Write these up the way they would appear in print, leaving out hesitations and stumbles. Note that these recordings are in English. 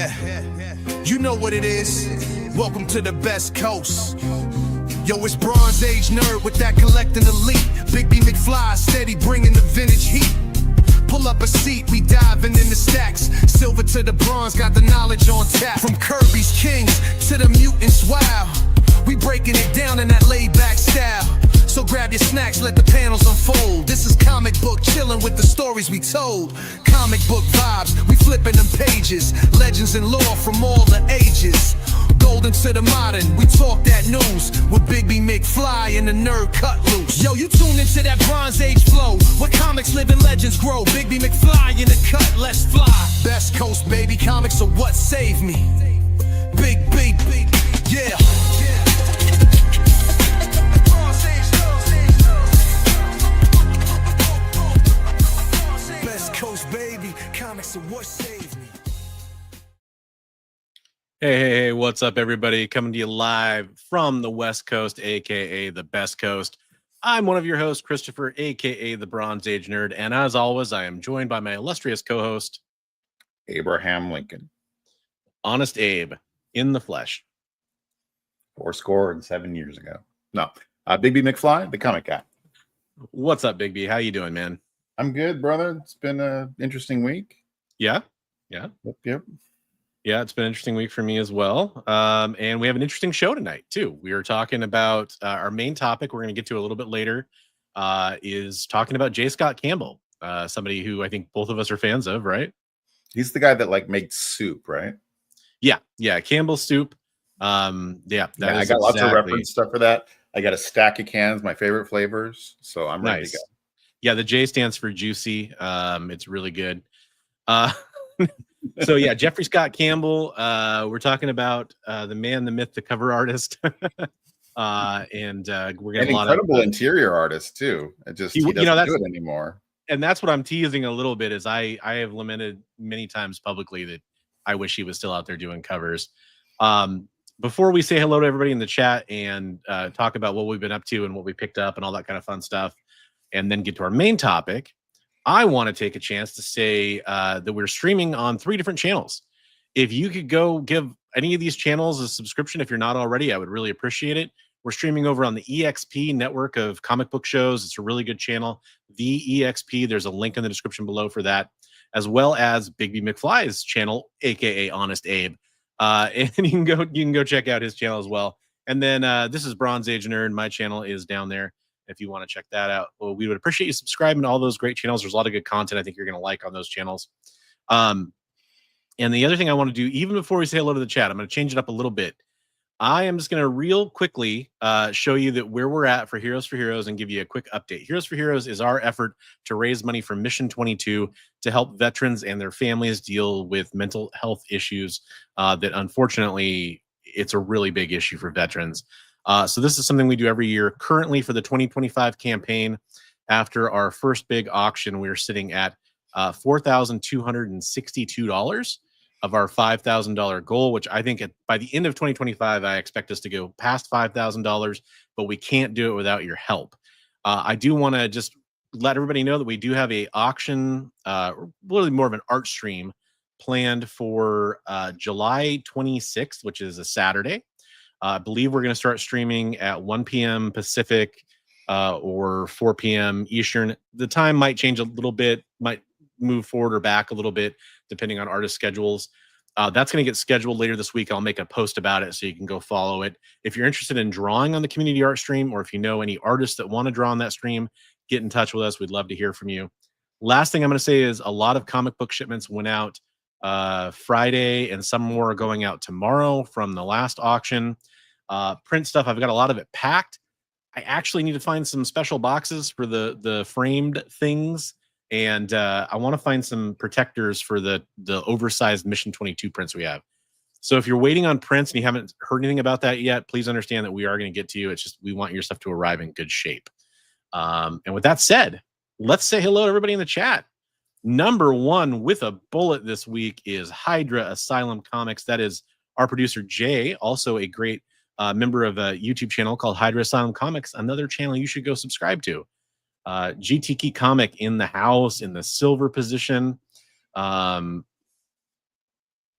Yeah, you know what it is. Welcome to the best coast. Yo, it's Bronze Age nerd with that collecting elite. Big B McFly steady bringing the vintage heat. Pull up a seat, we diving in the stacks. Silver to the bronze, got the knowledge on tap. From Kirby's Kings to the mutants, wow. We breaking it down in that laid back style. So grab your snacks, let the panels unfold. This is comic book chillin' with the stories we told. Comic book vibes, we flipping them pages. Legends and lore from all the ages. Golden to the modern, we talk that news. With Big B McFly and the nerd cut loose. Yo, you tune into that Bronze Age flow, where comics live and legends grow. Big B McFly in the cut, let's fly. Best coast, baby, comics are what saved me. Big B, yeah. Baby, comics are what saved me. Hey, what's up, everybody? Coming to you live from the West Coast, aka the Best Coast. I'm one of your hosts, Christopher, aka the Bronze Age Nerd, and as always, I am joined by my illustrious co-host, Abraham Lincoln. Honest Abe, in the flesh. 7 years ago. No, Big B McFly, the comic guy. What's up, Big B? How you doing, man? I'm good, brother. It's been an interesting week. Yeah. Yep. Yeah, it's been an interesting week for me as well. And we have an interesting show tonight, too. We are talking about our main topic, we're going to get to a little bit later, is talking about J Scott Campbell, somebody who I think both of us are fans of, right? He's the guy that makes soup, right? Yeah, Campbell soup. I got lots of reference stuff for that. I got a stack of cans, my favorite flavors, so I'm ready to go. Yeah, the J stands for juicy. It's really good. So yeah, Jeffrey Scott Campbell. We're talking about the man, the myth, the cover artist, and we're getting a lot of incredible interior artist too. He doesn't do it anymore. And that's what I'm teasing a little bit. Is I have lamented many times publicly that I wish he was still out there doing covers. Before we say hello to everybody in the chat and talk about what we've been up to and what we picked up and all that kind of fun stuff, and then get to our main topic, I want to take a chance to say that we're streaming on 3 different channels. If you could go give any of these channels a subscription, if you're not already, I would really appreciate it. We're streaming over on the EXP network of comic book shows. It's a really good channel. The EXP, there's a link in the description below for that, as well as Big B McFly's channel, aka Honest Abe. And you can go check out his channel as well. And then this is Bronze Age Nerd. My channel is down there. If you want to check that out, well, we would appreciate you subscribing to all those great channels. There's a lot of good content I think you're going to like on those channels. And the other thing I want to do, even before we say hello to the chat, I'm going to change it up a little bit. I am just going to real quickly show you that where we're at for Heroes for Heroes and give you a quick update. Heroes for Heroes is our effort to raise money for Mission 22 to help veterans and their families deal with mental health issues that unfortunately it's a really big issue for veterans. So this is something we do every year. Currently for the 2025 campaign, after our first big auction, we're sitting at $4,262 of our $5,000 goal, which I think by the end of 2025, I expect us to go past $5,000, but we can't do it without your help. I do want to just let everybody know that we do have a auction, really more of an art stream planned for July 26th, which is a Saturday. I believe we're going to start streaming at 1 p.m. Pacific or 4 p.m. Eastern. The time might change a little bit, might move forward or back a little bit, depending on artist schedules. That's going to get scheduled later this week. I'll make a post about it so you can go follow it. If you're interested in drawing on the community art stream, or if you know any artists that want to draw on that stream, get in touch with us. We'd love to hear from you. Last thing I'm going to say is a lot of comic book shipments went out Friday, and some more are going out tomorrow from the last auction. Print stuff, I've got a lot of it packed. I actually need to find some special boxes for the framed things, and I want to find some protectors for the oversized Mission 22 prints we have. So if you're waiting on prints and you haven't heard anything about that yet, please understand that we are going to get to you. It's just we want your stuff to arrive in good shape. And with that said, let's say hello to everybody in the chat. Number 1 with a bullet this week is Hydra Asylum Comics. That is our producer Jay, also a great member of a YouTube channel called Hydra Asylum Comics, another channel you should go subscribe to. GTK Comic in the house in the silver position.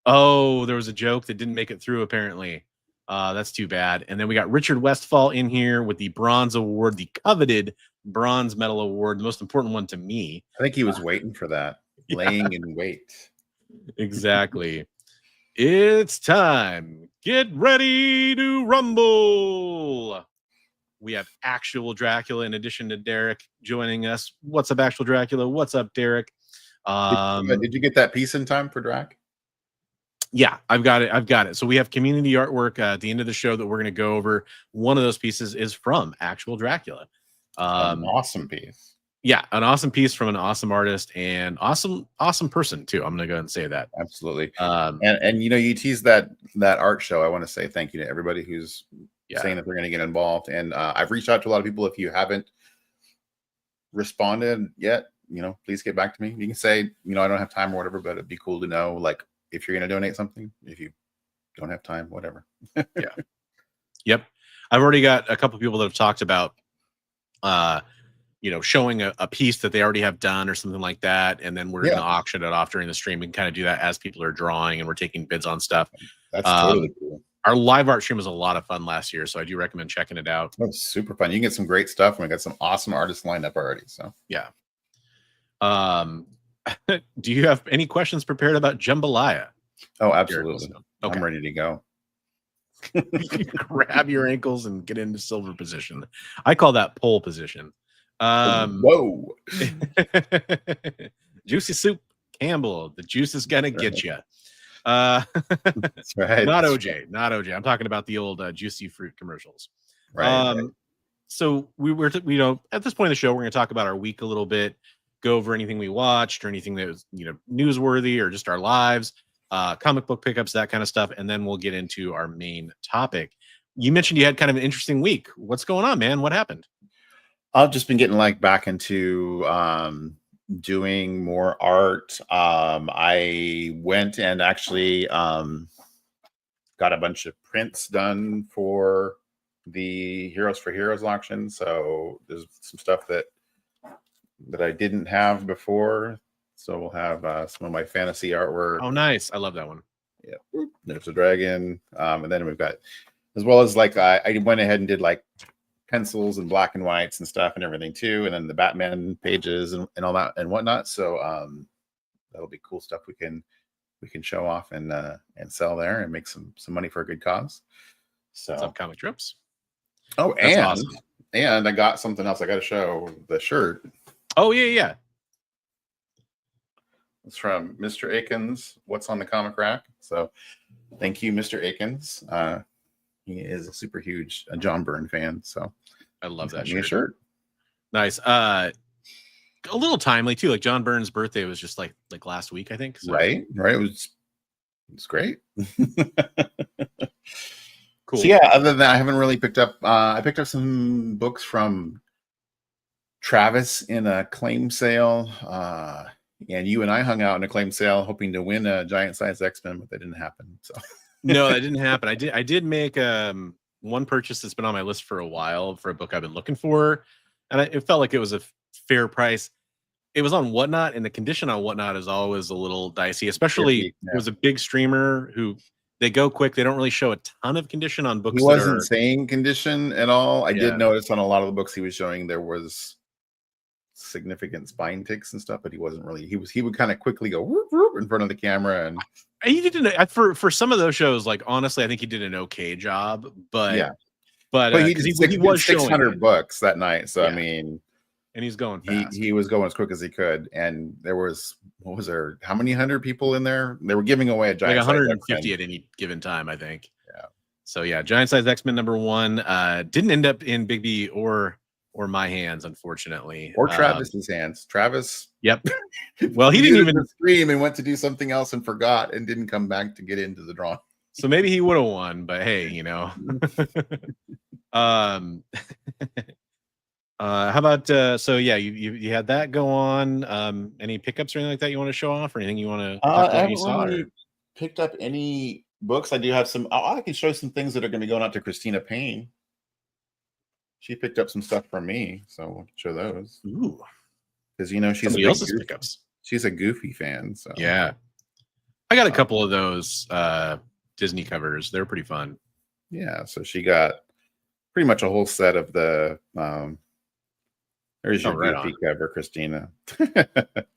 Oh, there was a joke that didn't make it through, apparently. That's too bad. And then we got Richard Westfall in here with the Bronze Award, the coveted Bronze Medal Award, the most important one to me. I think he was waiting for that, laying in wait. Exactly. It's time. Get ready to rumble. We have actual Dracula in addition to Derek joining us. What's up, actual Dracula? What's up, Derek? Did you get that piece in time for Drac? Yeah, I've got it. So we have community artwork at the end of the show that we're going to go over. One of those pieces is from actual Dracula. An awesome piece. Yeah, an awesome piece from an awesome artist and awesome person too. I'm going to go ahead and say that. Absolutely. And you teased that art show. I want to say thank you to everybody who's saying that they're going to get involved. And I've reached out to a lot of people. If you haven't responded yet, please get back to me. You can say, I don't have time or whatever, but it'd be cool to know, like, if you're going to donate something. If you don't have time, whatever. Yeah. Yep. I've already got a couple people that have talked about, showing a piece that they already have done or something like that. And then we're going to auction it off during the stream. We can kind of do that as people are drawing and we're taking bids on stuff. That's totally cool. Our live art stream was a lot of fun last year, so I do recommend checking it out. That was super fun. You can get some great stuff, and we got some awesome artists lined up already. So yeah. Do you have any questions prepared about jambalaya? Oh, absolutely. Okay. I'm ready to go. Grab your ankles and get into silver position. I call that pole position. Whoa. Juicy Soup Campbell. The juice is gonna get you. That's right. Not OJ. I'm talking about the old Juicy Fruit commercials. Right. So we were, at this point in the show, we're going to talk about our week a little bit, go over anything we watched or anything that was, newsworthy or just our lives, comic book pickups, that kind of stuff. And then we'll get into our main topic. You mentioned you had kind of an interesting week. What's going on, man? What happened? I've just been getting back into, doing more art. I went and actually got a bunch of prints done for the Heroes for Heroes auction. So there's some stuff that I didn't have before. So we'll have some of my fantasy artwork. Oh, nice. I love that one. Yeah. There's a dragon. And then we've got, as well as I went ahead and did pencils and black and whites and stuff and everything too, and then the Batman pages and all that and whatnot. So that'll be cool stuff we can show off and sell there and make some money for a good cause. So some comic trips. Oh, that's awesome. And I got something else. I got to show the shirt. Oh yeah. It's from Mr. Akins. What's on the comic rack? So thank you, Mr. Akins. He is a super huge John Byrne fan, so I love that shirt. Nice. A little timely too. John Byrne's birthday was just like last week, I think. So. Right. It was great. Cool. So yeah, other than that, I haven't really picked up. I picked up some books from Travis in a claim sale. And you and I hung out in a claim sale, hoping to win a giant size X-Men, but that didn't happen. So. No, that didn't happen. I did make one purchase that's been on my list for a while for a book I've been looking for, and it felt like it was a fair price. It was on Whatnot, and the condition on Whatnot is always a little dicey, especially it was a big streamer who they go quick. They don't really show a ton of condition on books. He wasn't saying condition at all. I did notice on a lot of the books he was showing there was significant spine ticks and stuff, but he wasn't really. He would kind of quickly go whoop, whoop in front of the camera and. He did for some of those shows. Honestly, I think he did an okay job. But he was 600 books that night. So I mean, and he's going fast. He was going as quick as he could. And there was how many hundred people in there? They were giving away a giant 150 at any given time, I think. Yeah. So yeah, giant size X-Men #1 didn't end up in Big B or my hands, unfortunately, or Travis's hands. Travis. Yep. Well, he didn't even stream and went to do something else and forgot and didn't come back to get into the drawing. So maybe he would have won, but hey, how about so yeah, you had that go on. Any pickups or anything like that you want to show off, or anything you want to talk about? I haven't really picked up any books. I do have some. I can show some things that are going to be going out to Christina Payne. She picked up some stuff from me, so we'll show those. Ooh, because she's else's pickups. She's a Goofy fan, so yeah. I got a couple of those Disney covers. They're pretty fun. Yeah, so she got pretty much a whole set of the there's your right goofy on. cover, Christina. The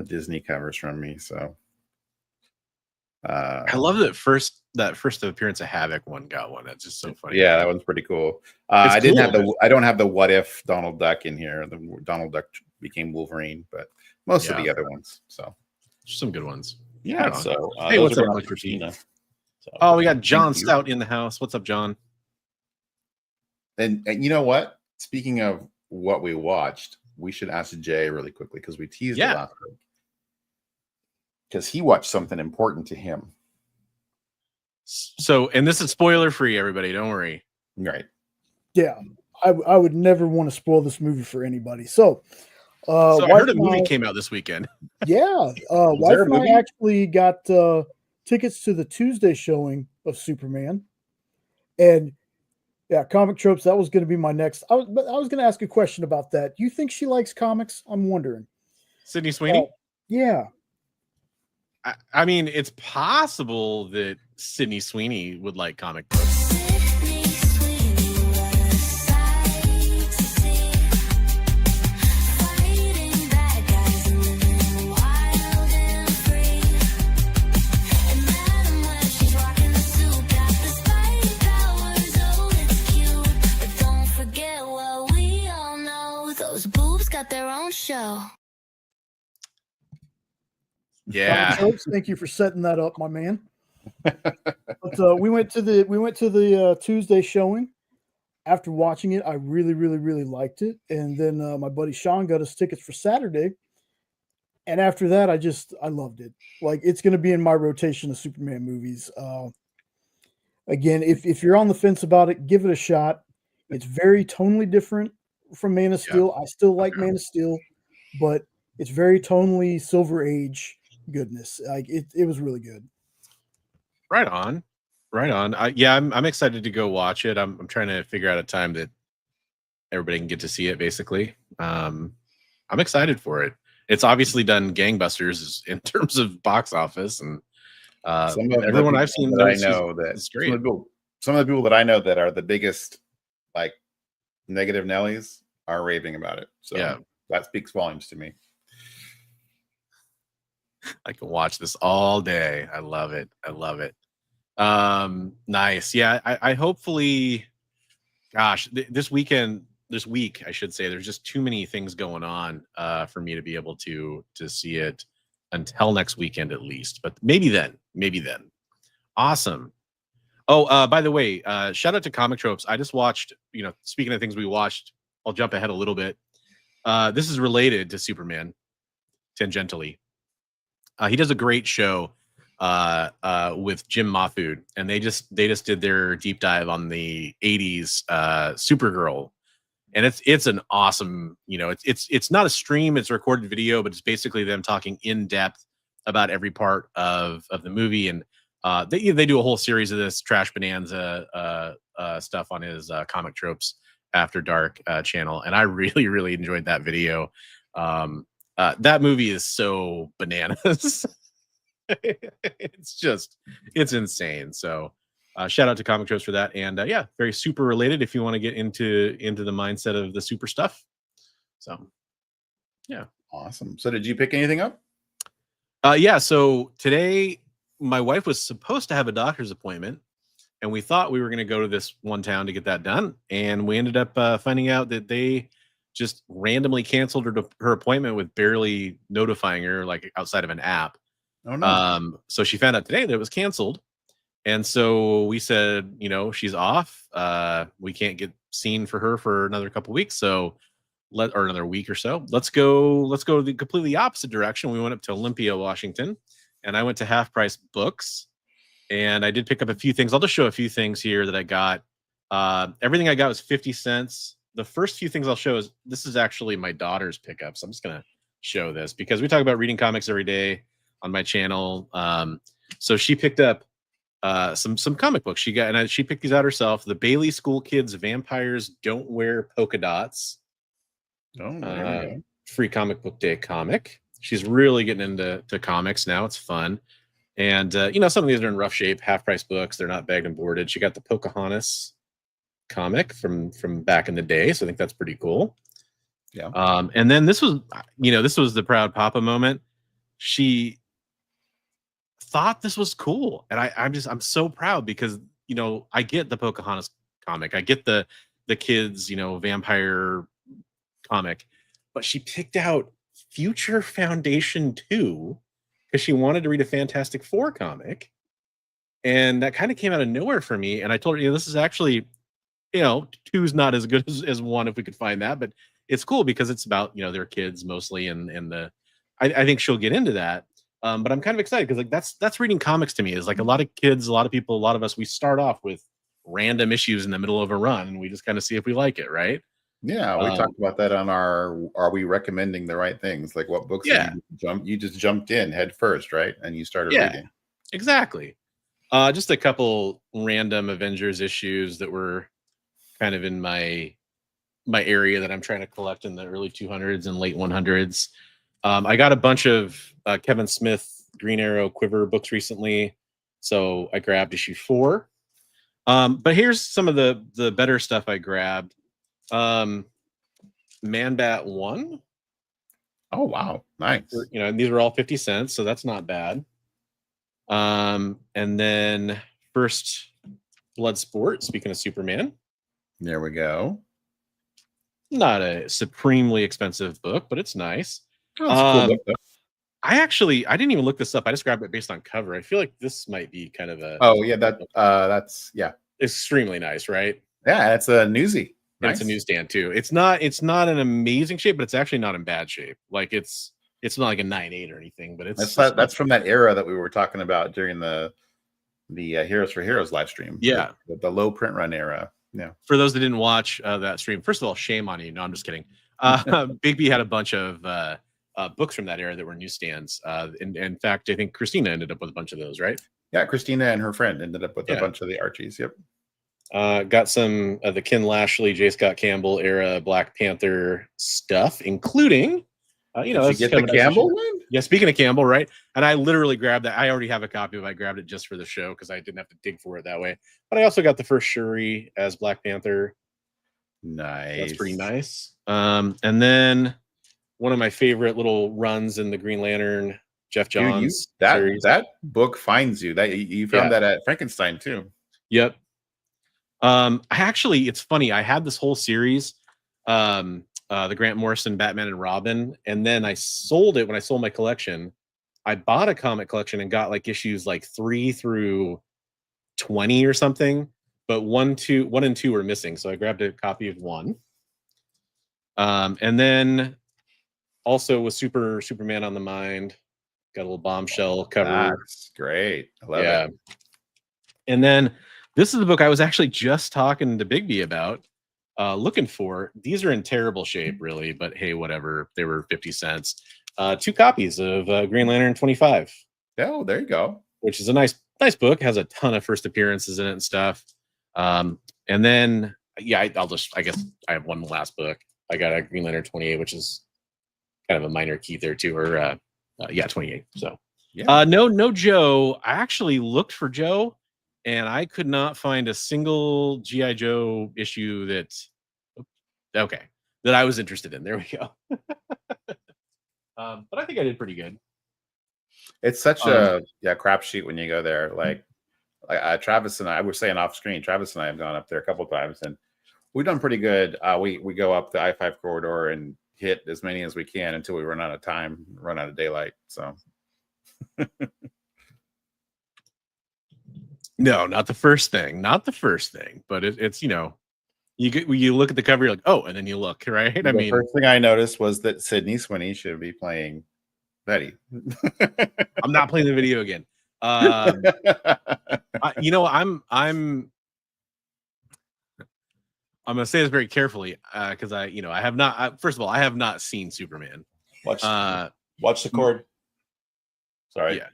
Disney covers from me. So I love that first appearance of Havoc one got one. That's just so funny. Yeah, that one's pretty cool. It's I didn't cool, have the I don't have the what if Donald Duck in here. The Donald Duck became Wolverine, but most of the other ones. So some good ones. Yeah. Right So hey, what's up, Christina? So, oh, we got John Stout in the house. What's up, John? And you know what? Speaking of what we watched, we should ask Jay really quickly because we teased it last week. Because he watched something important to him. So, and this is spoiler free, everybody. Don't worry. Right. Yeah, I would never want to spoil this movie for anybody. So, I heard a movie came out this weekend. Yeah, wife and I actually got tickets to the Tuesday showing of Superman, and yeah, Comic Tropes. That was going to be my next. I was going to ask a question about that. Do you think she likes comics? I'm wondering. Sydney Sweeney. Yeah. I mean, it's possible that Sydney Sweeney would like comic books. Their own show. Yeah. Thank you for setting that up, my man. But we went to the Tuesday showing. After watching it, I really, really, really liked it. And then my buddy Sean got us tickets for Saturday. And after that, I loved it. Like, it's going to be in my rotation of Superman movies. Again, if you're on the fence about it, give it a shot. It's very tonally different from Man of Steel. I still like Man of Steel, but it's very tonally Silver Age goodness. Like, it was really good. Right on. I'm excited to go watch it. I'm trying to figure out a time that everybody can get to see it. Basically, I'm excited for it. It's obviously done gangbusters in terms of box office, and everyone I've seen that I know that it's great. Some of the people that I know that are the biggest like negative Nellies are raving about it. So that speaks volumes to me. I can watch this all day. I love it. Nice. Yeah. I hopefully, gosh, this week, I should say, there's just too many things going on for me to be able to see it until next weekend at least. But maybe then. Awesome. Oh, by the way, shout out to Comic Tropes. I just watched, speaking of things we watched, I'll jump ahead a little bit. This is related to Superman tangentially. He does a great show with Jim Mahfood, and they just did their deep dive on the 80s Supergirl. And it's an awesome, it's not a stream, it's a recorded video, but it's basically them talking in depth about every part of the movie. And they do a whole series of this Trash Bonanza stuff on his Comic Tropes After Dark channel, and I really, really enjoyed that video. That movie is so bananas. It's insane. So shout out to Comic Tropes for that. And very super related if you want to get into the mindset of the super stuff. So yeah. Awesome. So did you pick anything up? So today my wife was supposed to have a doctor's appointment, and we thought we were going to go to this one town to get that done. And we ended up finding out that they just randomly canceled her appointment with barely notifying her, like outside of an app. Oh, no. So she found out today that it was canceled. And so we said, she's off. We can't get seen for her for another couple weeks. So or another week or so. Let's go the completely opposite direction. We went up to Olympia, Washington, and I went to Half Price Books. And I did pick up a few things. I'll just show a few things here that I got. Everything I got was 50 cents. The first few things I'll show is, this is actually my daughter's pickup. So I'm just going to show this because we talk about reading comics every day on my channel. So she picked up some comic books. She picked these out herself. The Bailey School Kids Vampires Don't Wear Polka Dots. Free Comic Book Day comic. She's really getting into comics now. It's fun. And you know, some of these are in rough shape, half price books. They're not bagged and boarded. She got the Pocahontas comic from back in the day, so I think that's pretty cool. Yeah. And then this was, you know, this was the proud papa moment. She thought this was cool, and I'm so proud because, you know, I get the Pocahontas comic, I get the kids, you know, vampire comic, but she picked out Future Foundation 2 because she wanted to read a Fantastic Four comic, and that kind of came out of nowhere for me. And I told her, you know, this is actually, you know, 2's not as good as 1 if we could find that, but it's cool because it's about, you know, their kids mostly, and the I think she'll get into that. But I'm kind of excited because, like, that's reading comics to me. Is like a lot of kids, a lot of people, a lot of us, we start off with random issues in the middle of a run, and we just kind of see if we like it, right? Yeah, we talked about that on our Are We Recommending the Right Things? Like, what books Yeah. you just jumped in head first, right? And you started Yeah, reading. exactly. Just a couple random Avengers issues that were kind of in my area that I'm trying to collect in the early 200s and late 100s. I got a bunch of Kevin Smith Green Arrow Quiver books recently, so I grabbed issue 4. But here's some of the better stuff I grabbed. Man Bat 1. Oh wow, nice. You know, and these were all 50 cents, so that's not bad. And then First Blood Sport, speaking of Superman. There we go. Not a supremely expensive book, but it's nice. Oh, it's a cool book, though. I didn't even look this up. I just grabbed it based on cover. I feel like this might be kind of a Oh yeah, that's yeah, extremely nice, right? yeah. It's a newsie. And Nice. it's a newsstand too. It's not an amazing shape, but it's actually not in bad shape. Like it's not like a 9.8 or anything, but That's from that era that we were talking about during the Heroes for Heroes live stream. Yeah, the low print run era. Yeah. For those that didn't watch that stream, first of all, shame on you. No, I'm just kidding. Big B had a bunch of books from that era that were newsstands. In fact, I think Christina ended up with a bunch of those, right? Yeah, Christina and her friend ended up with a bunch of the Archies. Yep. Got some of the Ken Lashley, J Scott Campbell era Black Panther stuff, including, you know, did you get the Campbell one? Yeah, speaking of Campbell, right? And I literally grabbed that. I already have a copy of it. I grabbed it just for the show because I didn't have to dig for it that way. But I also got the first Shuri as Black Panther. Nice. That's pretty nice. And then one of my favorite little runs in the Green Lantern, Jeff Johns series. That book finds you. That you found that at Frankenstein too. Yep. It's funny. I had this whole series, the Grant Morrison Batman and Robin, and then I sold it when I sold my collection. I bought a comic collection and got like issues like 3 through 20 or something, but 1 and 2 were missing, so I grabbed a copy of 1. And then also with Superman on the Mind, got a little bombshell cover. That's great. I love it. And then this is the book I was actually just talking to Big B about, looking for. These are in terrible shape, really, but hey, whatever. They were 50 cents. 2 copies of Green Lantern 25. Oh, there you go. Which is a nice book. Has a ton of first appearances in it and stuff. And then, yeah, I guess I have one last book. I got a Green Lantern 28, which is kind of a minor key there too, or 28. So yeah. No Joe. I actually looked for Joe, and I could not find a single G.I. Joe issue that I was interested in. There we go. But I think I did pretty good. It's such a crapshoot when you go there. Like Travis and I were saying off screen, Travis and I have gone up there a couple of times, and we've done pretty good. We go up the I-5 corridor and hit as many as we can until we run out of time, run out of daylight. So no, not the first thing, but it's, you know, you look at the cover, you're like, oh, and then you look, right? The first thing I noticed was that Sydney Sweeney should be playing Betty. I'm not playing the video again. You know, I'm gonna say this very carefully because I have not. First of all, I have not seen Superman. Watch the cord. Sorry. Yeah.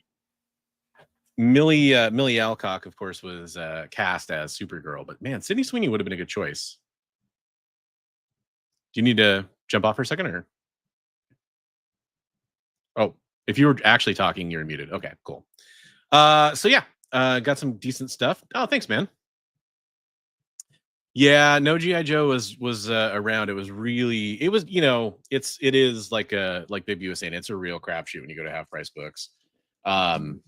Millie Alcock, of course, was cast as Supergirl, but man, Sydney Sweeney would have been a good choice. Do you need to jump off for a second, or? Oh, if you were actually talking, you're muted. Okay, cool. So yeah, got some decent stuff. Oh, thanks, man. Yeah, no GI Joe was around. It was really, it was, it is like Big B was saying, it's a real crapshoot when you go to half price books. And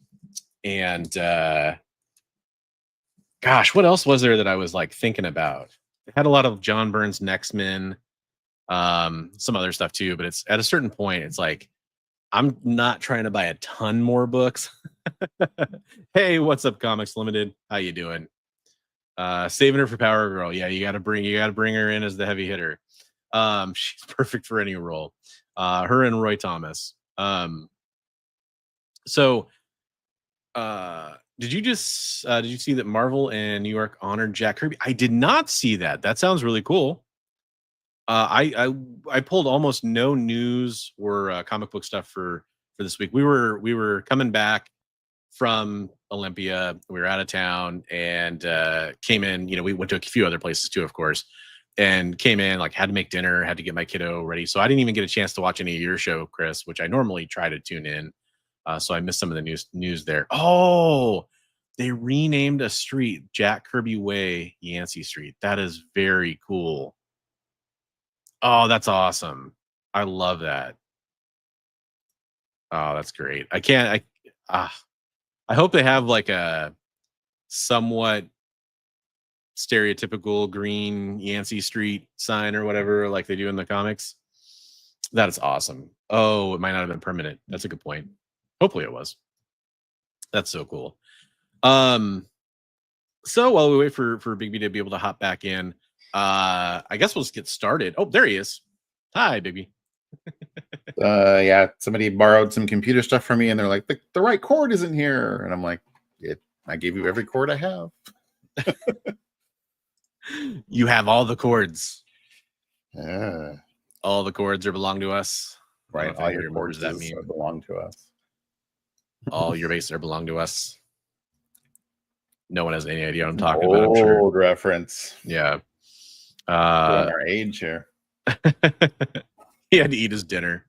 gosh, what else was there that I was like thinking about? It had a lot of John Byrne's Next Men, some other stuff too, but it's at a certain point, it's like I'm not trying to buy a ton more books. Hey, what's up, Comics Limited? How you doing? Saving her for Power Girl. Yeah, you gotta bring her in as the heavy hitter. She's perfect for any role. Her and Roy Thomas. So did you see that Marvel and New York honored Jack Kirby? I did not see that. That sounds really cool. I pulled almost no news or comic book stuff for this week. We were coming back from Olympia. We were out of town and came in. We went to a few other places too, of course, and came in, like, had to make dinner, had to get my kiddo ready. So I didn't even get a chance to watch any of your show, Chris, which I normally try to tune in. So I missed some of the news there. Oh, they renamed a street, Jack Kirby Way, Yancey Street. That is very cool. Oh, that's awesome. I love that. Oh, that's great. I hope they have like a somewhat stereotypical green Yancey Street sign or whatever, like they do in the comics. That is awesome. Oh, it might not have been permanent. That's a good point. Hopefully it was. That's so cool. So while we wait for Big B to be able to hop back in, I guess we'll just get started. Oh, there he is. Hi, Big B. Yeah, somebody borrowed some computer stuff from me, and they're like, the right cord isn't here, and I'm like, I gave you every cord I have. You have all the cords. Yeah, all the cords belong to us. Right, all your cords that mean belong to us. All your bases belong to us. No one has any idea what I'm talking about. I'm sure. Old reference. Yeah. Our age here. He had to eat his dinner.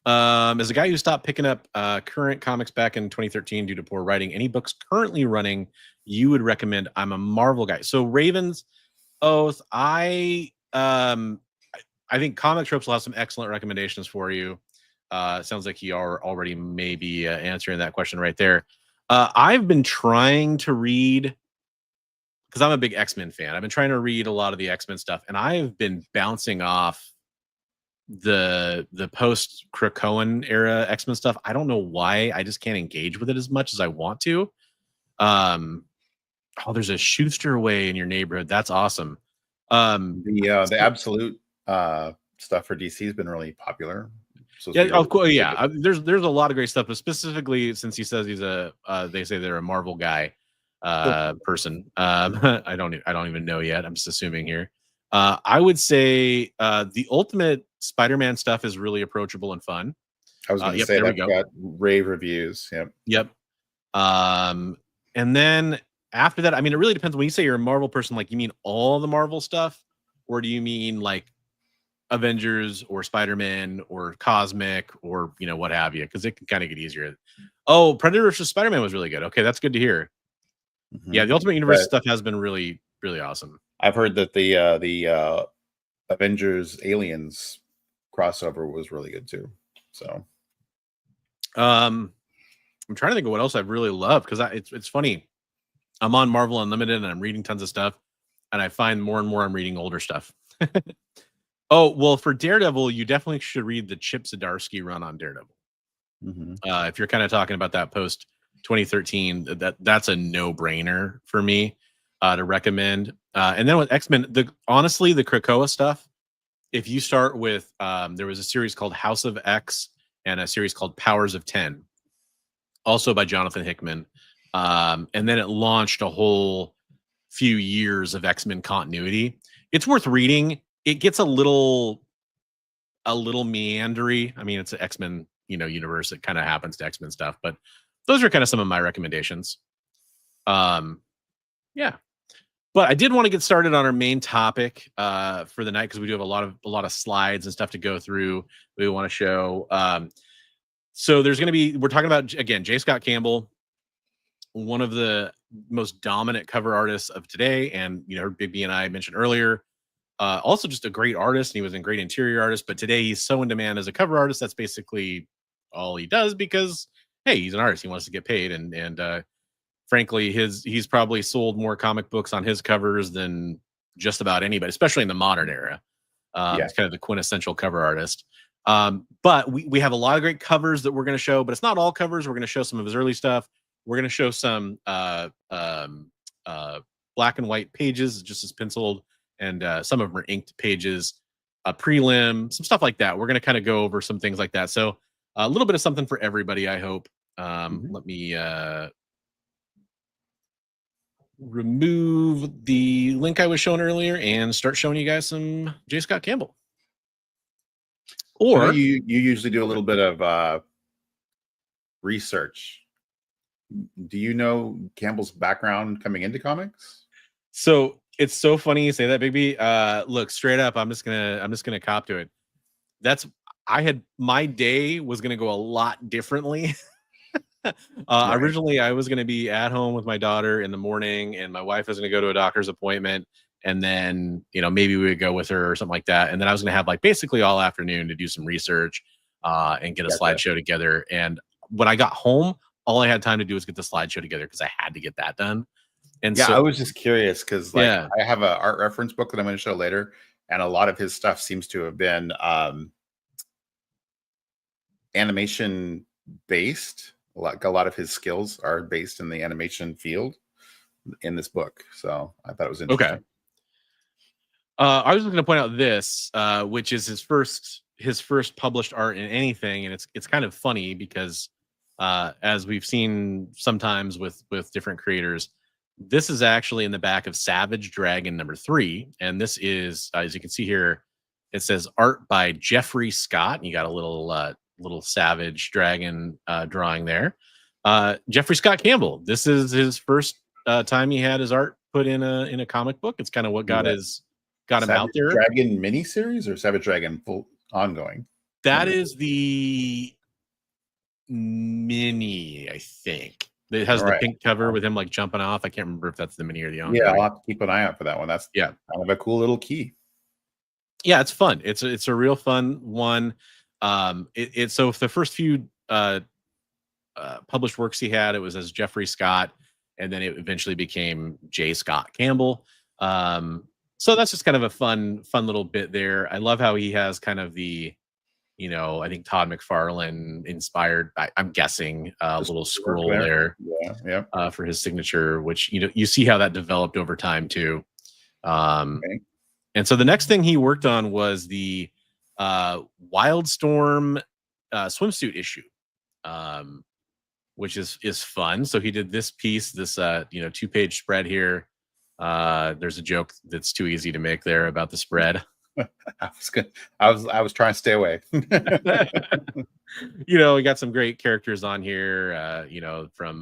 As a guy who stopped picking up current comics back in 2013 due to poor writing, any books currently running you would recommend? I'm a Marvel guy. So Raven's Oath, I think Comic Tropes will have some excellent recommendations for you. It sounds like you are already maybe answering that question right there. I've been trying to read, because I'm a big X-Men fan. I've been trying to read a lot of the X-Men stuff, and I've been bouncing off the post Krakoan era X-Men stuff. I don't know why. I just can't engage with it as much as I want to. Oh, there's a Schuster Way in your neighborhood. That's awesome. The Absolute stuff for DC has been really popular. So yeah, of course. Yeah, there's a lot of great stuff, but specifically since he says he's they say they're a Marvel guy person. I don't even know yet. I'm just assuming here. I would say the Ultimate Spider-Man stuff is really approachable and fun. I was going to say that got rave reviews. Yep. And then after that, I mean, it really depends. When you say you're a Marvel person, like, you mean all the Marvel stuff, or do you mean like Avengers or Spider-Man or Cosmic or what have you? Because it can kind of get easier. Oh, Predator vs. Spider-Man was really good. Okay, that's good to hear. Mm-hmm. Yeah, the Ultimate Universe stuff has been really, really awesome. I've heard that the Avengers Aliens crossover was really good too. So I'm trying to think of what else I've really loved, because it's funny. I'm on Marvel Unlimited and I'm reading tons of stuff, and I find more and more I'm reading older stuff. Oh, well, for Daredevil, you definitely should read the Chip Zdarsky run on Daredevil. Mm-hmm. If you're kind of talking about that post 2013, that's a no-brainer for me to recommend. And then with X-Men, honestly, the Krakoa stuff, if you start with, there was a series called House of X and a series called Powers of 10, also by Jonathan Hickman. And then it launched a whole few years of X-Men continuity. It's worth reading. It gets a little meandery. I mean, it's an X-Men, universe. It kind of happens to X-Men stuff, but those are kind of some of my recommendations. Yeah. But I did want to get started on our main topic for the night, because we do have a lot of slides and stuff to go through. We want to show. So there's going to be, we're talking about, again, J Scott Campbell. one of the most dominant cover artists of today, and Big B and I mentioned earlier. Also, just a great artist, and he was a great interior artist. But today, he's so in demand as a cover artist. That's basically all he does because, hey, he's an artist. He wants to get paid, and frankly, he's probably sold more comic books on his covers than just about anybody, especially in the modern era. It's kind of the quintessential cover artist. But we have a lot of great covers that we're going to show, but it's not all covers. We're going to show some of his early stuff. We're going to show some black and white pages, just as penciled, and some of them are inked pages, a prelim, some stuff like that. We're going to kind of go over some things like that. So a little bit of something for everybody, I hope. Let me remove the link I was showing earlier and start showing you guys some J Scott Campbell. Or you usually do a little bit of research. Do you know Campbell's background coming into comics? So it's so funny you say that, Big B. Look, straight up, I'm just gonna cop to it. My day was gonna go a lot differently. Right. Originally, I was gonna be at home with my daughter in the morning, and my wife was gonna go to a doctor's appointment, and then maybe we would go with her or something like that. And then I was gonna have like basically all afternoon to do some research and get a slideshow together. And when I got home, all I had time to do was get the slideshow together because I had to get that done. And yeah, so I was just curious because I have an art reference book that I'm going to show later, and a lot of his stuff seems to have been animation based. Like a lot of his skills are based in the animation field in this book. So I thought it was interesting. Okay. I was going to point out this, which is his first published art in anything, and it's kind of funny because as we've seen sometimes with different creators, this is actually in the back of Savage Dragon #3, and this is as you can see here, it says art by Jeffrey Scott. And you got a little Savage Dragon drawing there. Jeffrey Scott Campbell. This is his first time he had his art put in a comic book. It's kind of what got him out there. Dragon miniseries or Savage Dragon full ongoing? That is the mini, I think. It has the pink cover with him like jumping off. I can't remember if that's the mini or the ongoing. Yeah, I'll have to keep an eye out for that one. That's kind of a cool little key. Yeah, it's fun. It's a real fun one. So the first few published works he had, it was as Jeffrey Scott, and then it eventually became J Scott Campbell. So that's just kind of a fun little bit there. I love how he has kind of the, I think Todd McFarlane inspired, I'm guessing, a little scroll there for his signature, which, you see how that developed over time too. And so the next thing he worked on was the Wildstorm swimsuit issue, which is fun. So he did this piece, this 2-page spread here. There's a joke that's too easy to make there about the spread. I was trying to stay away. We got some great characters on here, from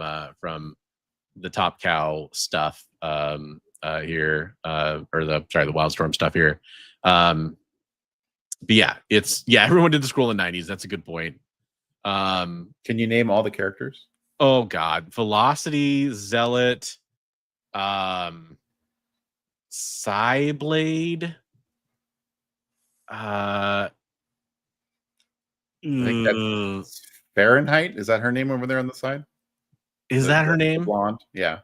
the Top Cow stuff here, or the Wildstorm stuff here. But everyone did the scroll in the 90s. That's a good point. Can you name all the characters? Oh God, Velocity, Zealot, Psyblade. I think that's Fahrenheit. Is that her name over there on the side? Is that her name? Blonde. Yeah.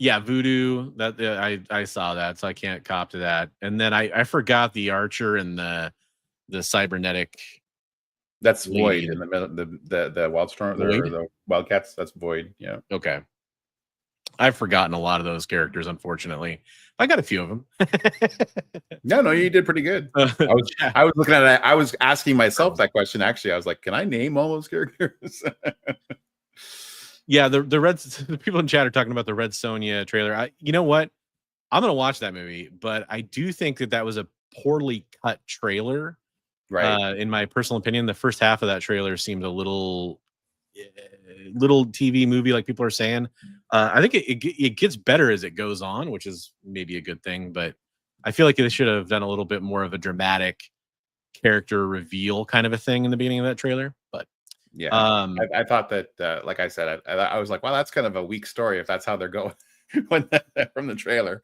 Voodoo. That I saw that, so I can't cop to that. And then I forgot the Archer and the cybernetic. That's Void in the middle. The Wildstorm, the Wildcats. That's Void. Yeah. Okay. I've forgotten a lot of those characters, unfortunately. I got a few of them. No, you did pretty good. I was looking at it. I was asking myself that question. Actually, I was like, can I name all those characters? Yeah, the people in chat are talking about the Red Sonja trailer. You know what? I'm gonna watch that movie, but I do think that was a poorly cut trailer. Right. In my personal opinion, the first half of that trailer seemed a little TV movie, like people are saying. I think it gets better as it goes on, which is maybe a good thing, but I feel like they should have done a little bit more of a dramatic character reveal kind of a thing in the beginning of that trailer. But Yeah. Um, I thought that, like I said, I was like, wow, that's kind of a weak story if that's how they're going from the trailer.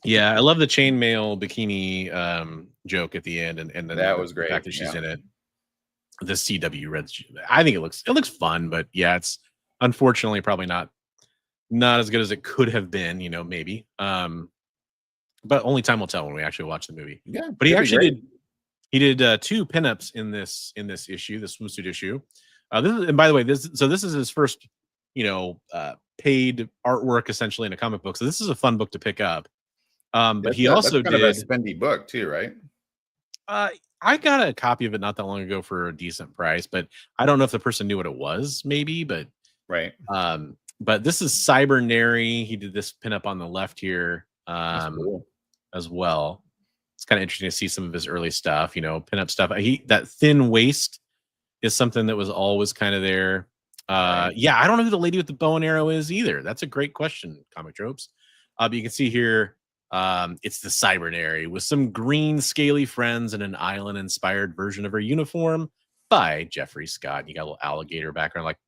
yeah, I love the chainmail bikini joke at the end, and then That the was great. fact that she's Yeah. in it. The CW Red. I think it looks fun, but yeah, it's unfortunately probably not as good as it could have been. Maybe. But only time will tell when we actually watch the movie. Yeah. But he should be actually great. did 2 pinups in this issue, the swimsuit issue. And by the way, this is his first, paid artwork essentially in a comic book. So this is a fun book to pick up. But he That's also kind of a did. spendy book too, right? I got a copy of it not that long ago for a decent price, but I don't know if the person knew what it was, maybe. But Right. but this is Cybernary. He did this pinup on the left here That's cool. as well. It's kind of interesting to see some of his early stuff, pinup stuff. That thin waist is something that was always kind of there. Right. Yeah, I don't know who the lady with the bow and arrow is either. That's a great question, Comic Tropes. But you can see here, it's the Cybernary with some green scaly friends and an island-inspired version of her uniform by Jeffrey Scott. You got a little alligator background, like,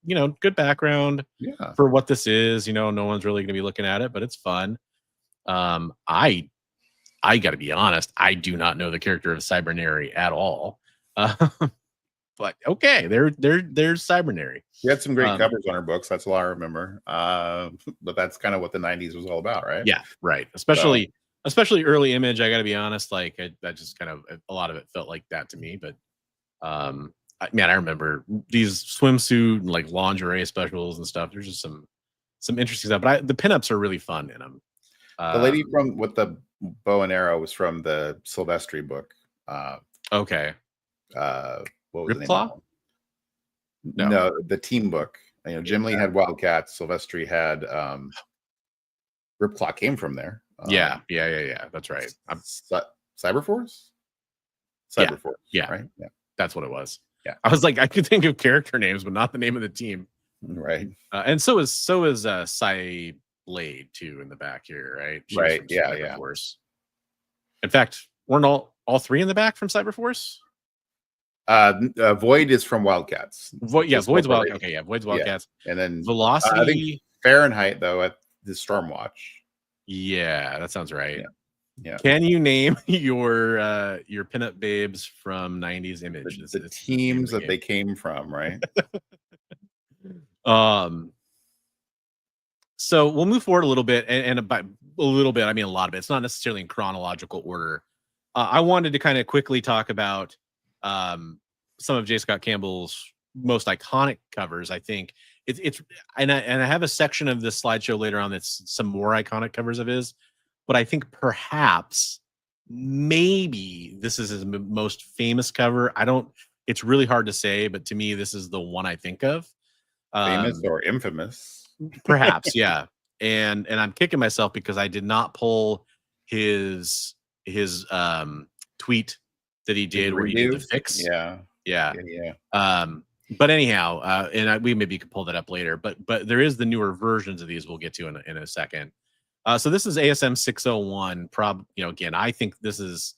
good background Yeah. for what this is. No one's really going to be looking at it, but it's fun. I got to be honest, I do not know the character of Cybernary at all. But okay, there's Cybernary. She had some great covers on her books. That's all I remember. But that's kind of what the 90s was all about, right? Yeah, right. Especially early Image. I got to be honest, like that just kind of, a lot of it felt like that to me. But man, I remember these swimsuit and like lingerie specials and stuff. There's just some interesting stuff. But the pinups are really fun in them. The lady with the bow and arrow was from the Silvestri book. Okay. What was the name Ripclaw? of it? No, the team book. Jim Lee had Wildcats. Silvestri had Ripclaw came from there. Yeah. That's right. Cyberforce? Yeah. Cyberforce. Yeah. Right? Yeah. That's what it was. Yeah. I was like, I could think of character names, but not the name of the team. Right. And so is Cy Blade too in the back here, right? She's Right. from Yeah. Cyberforce. In fact, weren't all 3 in the back from Cyberforce? Void is from Wildcats. Void's Wildcats. Okay, yeah, Void's Wildcats. And then Velocity. I think Fahrenheit though at the Stormwatch. Yeah, that sounds right. Yeah. Can you name your pinup babes from 90s Image? The teams that they came from, right? So we'll move forward a little bit, and by a little bit, I mean a lot of it. It's not necessarily in chronological order. I wanted to kind of quickly talk about some of J Scott Campbell's most iconic covers. I think it's and I have a section of this slideshow later on that's some more iconic covers of his, but I think perhaps maybe this is his most famous cover. It's really hard to say, but to me, this is the one I think of. Famous or infamous? Perhaps, yeah. And I'm kicking myself because I did not pull his tweet that he did where he did the fix. Yeah. But anyhow, we maybe could pull that up later. But there is the newer versions of these we'll get to in a second. So this is ASM 601. Again, I think this is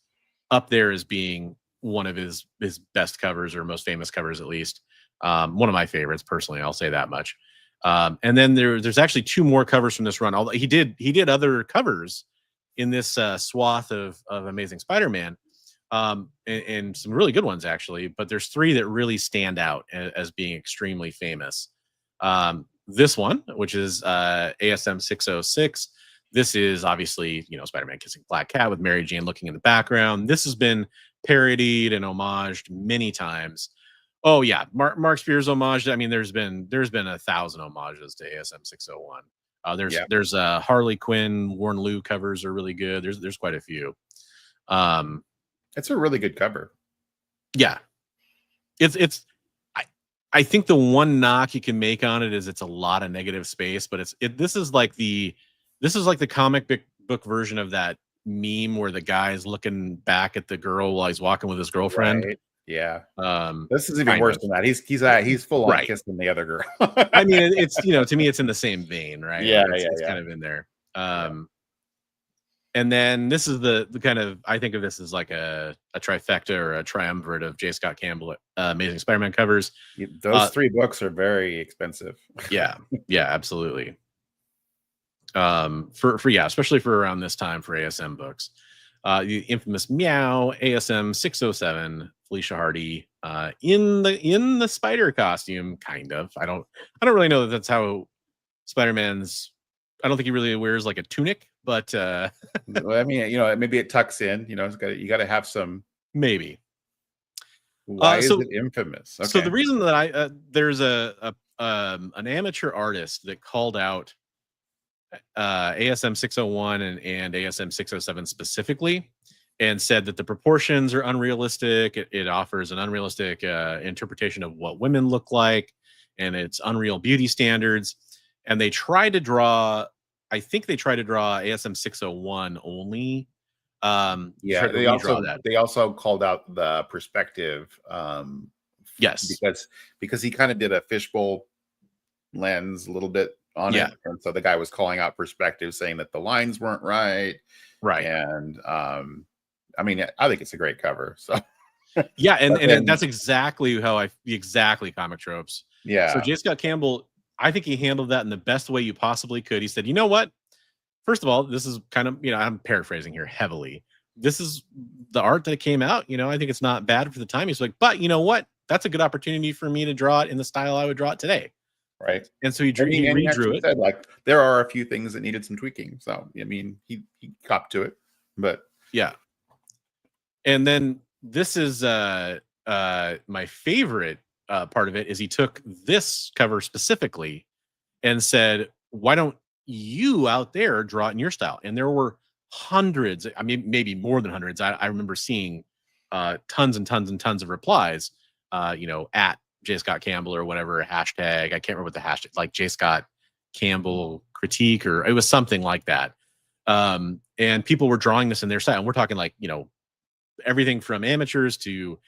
up there as being one of his best covers or most famous covers, at least. One of my favorites, personally. I'll say that much. And then there's actually 2 more covers from this run. Although he did other covers in this swath of Amazing Spider-Man, and some really good ones actually. But there's 3 that really stand out as being extremely famous. This one, which is ASM 606. This is obviously Spider-Man kissing Black Cat with Mary Jane looking in the background. This has been parodied and homaged many times. Oh yeah, Mark Spears homage. I mean, there's been 1,000 homages to ASM 601. There's Harley Quinn, Warren Liu covers are really good. There's quite a few. It's a really good cover. Yeah, I think the one knock you can make on it is it's a lot of negative space, but this is like the comic book version of that meme where the guy's looking back at the girl while he's walking with his girlfriend. Right. Yeah. This is even worse than that. He's full on kissing the other girl. I mean, it's to me it's in the same vein, right? Yeah, It's kind of in there. And then this is the kind of, I think of this as like a trifecta or a triumvirate of J Scott Campbell Amazing Spider-Man covers. Those 3 books are very expensive. Yeah, absolutely. Especially for around this time for ASM books. The infamous Meow, ASM 607, Felicia Hardy, in the spider costume, kind of. I don't really know that that's how Spider-Man's. I don't think he really wears like a tunic, but Well, I mean, maybe it tucks in. You got to have some. Maybe. Why is it infamous? Okay. So the reason that there's an amateur artist that called out ASM 601 and ASM 607 specifically, and said that the proportions are unrealistic. It offers an unrealistic interpretation of what women look like, and it's unreal beauty standards. And they tried to draw, I think they tried to draw ASM 601 only. Yeah, they also called out the perspective. Yes, because he kind of did a fishbowl lens a little bit on it, and so the guy was calling out perspective, saying that the lines weren't right. And I mean, I think it's a great cover. So yeah, and that's exactly how exactly comic tropes. Yeah. So J Scott Campbell, I think he handled that in the best way you possibly could. He said, you know what? First of all, this is kind of, I'm paraphrasing here heavily. This is the art that came out. I think it's not bad for the time. He's like, but you know what? That's a good opportunity for me to draw it in the style I would draw it today. Right. And so he redrew it. Said, like, there are a few things that needed some tweaking. So, I mean, he copped to it. But yeah. And then this is my favorite part of it is he took this cover specifically and said, why don't you out there draw it in your style? And there were hundreds, I mean, maybe more than hundreds. I remember seeing tons and tons and tons of replies, at J Scott Campbell or whatever hashtag. I can't remember what the hashtag, like J Scott Campbell critique, or it was something like that. And people were drawing this in their style. And we're talking like, everything from amateurs to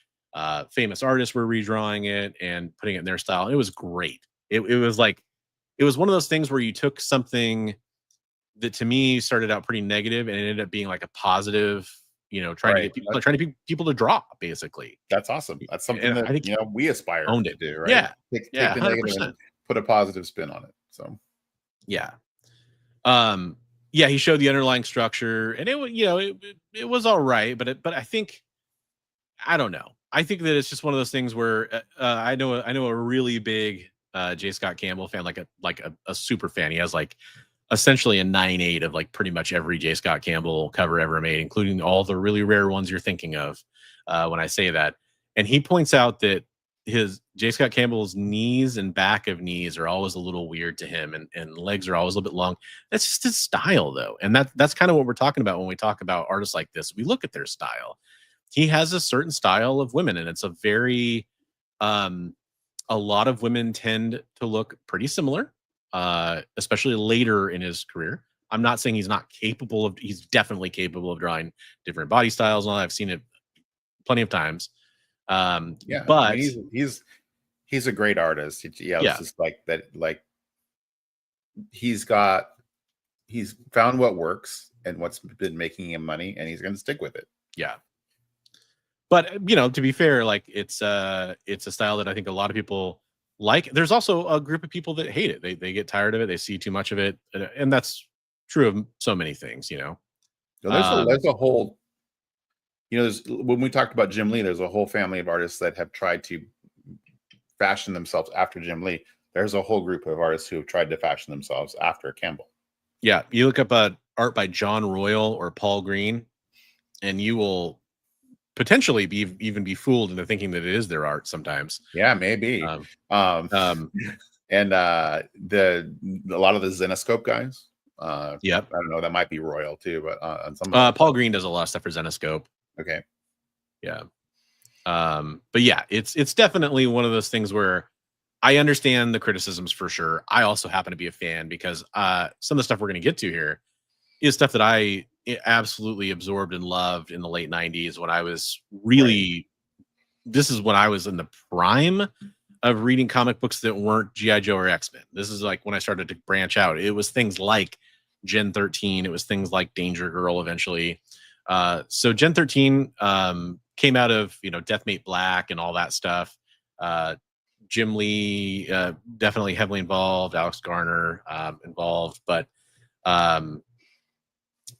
famous artists were redrawing it and putting it in their style. It was great. It was one of those things where you took something that to me started out pretty negative and it ended up being like a positive, trying to get people to draw, basically. That's awesome. That's something that I think we aspire to do, right? Yeah. Take the negative and put a positive spin on it. So yeah. He showed the underlying structure and it was all right, but I think, I don't know. I think that it's just one of those things where I know a really big J Scott Campbell fan, like a super fan. He has like essentially a 9/8 of like pretty much every J Scott Campbell cover ever made, including all the really rare ones you're thinking of when I say that. And he points out that his J Scott Campbell's knees and back of knees are always a little weird to him, and legs are always a little bit long. That's just his style, though, and that's kind of what we're talking about when we talk about artists like this. We look at their style. He has a certain style of women, and it's a very a lot of women tend to look pretty similar, especially later in his career. I'm not saying he's not capable of, he's definitely capable of drawing different body styles and all that. I've seen it plenty of times. But I mean, he's a great artist. It's just like that. Like he's found what works and what's been making him money, and he's going to stick with it. Yeah. But to be fair, like it's a style that I think a lot of people like. There's also a group of people that hate it. They get tired of it. They see too much of it, and that's true of so many things. There's a whole. When we talked about Jim Lee, there's a whole family of artists that have tried to fashion themselves after Jim Lee. There's a whole group of artists who have tried to fashion themselves after Campbell. Yeah, you look up art by John Royal or Paul Green, and you will potentially even be fooled into thinking that it is their art sometimes. Yeah, maybe. And a lot of the Zenescope guys. Yep. I don't know. That might be Royal too, but on some. Paul Green does a lot of stuff for Zenescope. Okay. Yeah. But yeah, it's definitely one of those things where I understand the criticisms for sure. I also happen to be a fan because some of the stuff we're going to get to here is stuff that I absolutely absorbed and loved in the late 90s when I was really, this is when I was in the prime of reading comic books that weren't G.I. Joe or X-Men. This is like when I started to branch out. It was things like Gen 13. It was things like Danger Girl eventually. So Gen 13 came out of, Deathmate Black and all that stuff. Jim Lee definitely heavily involved, Alex Garner involved, but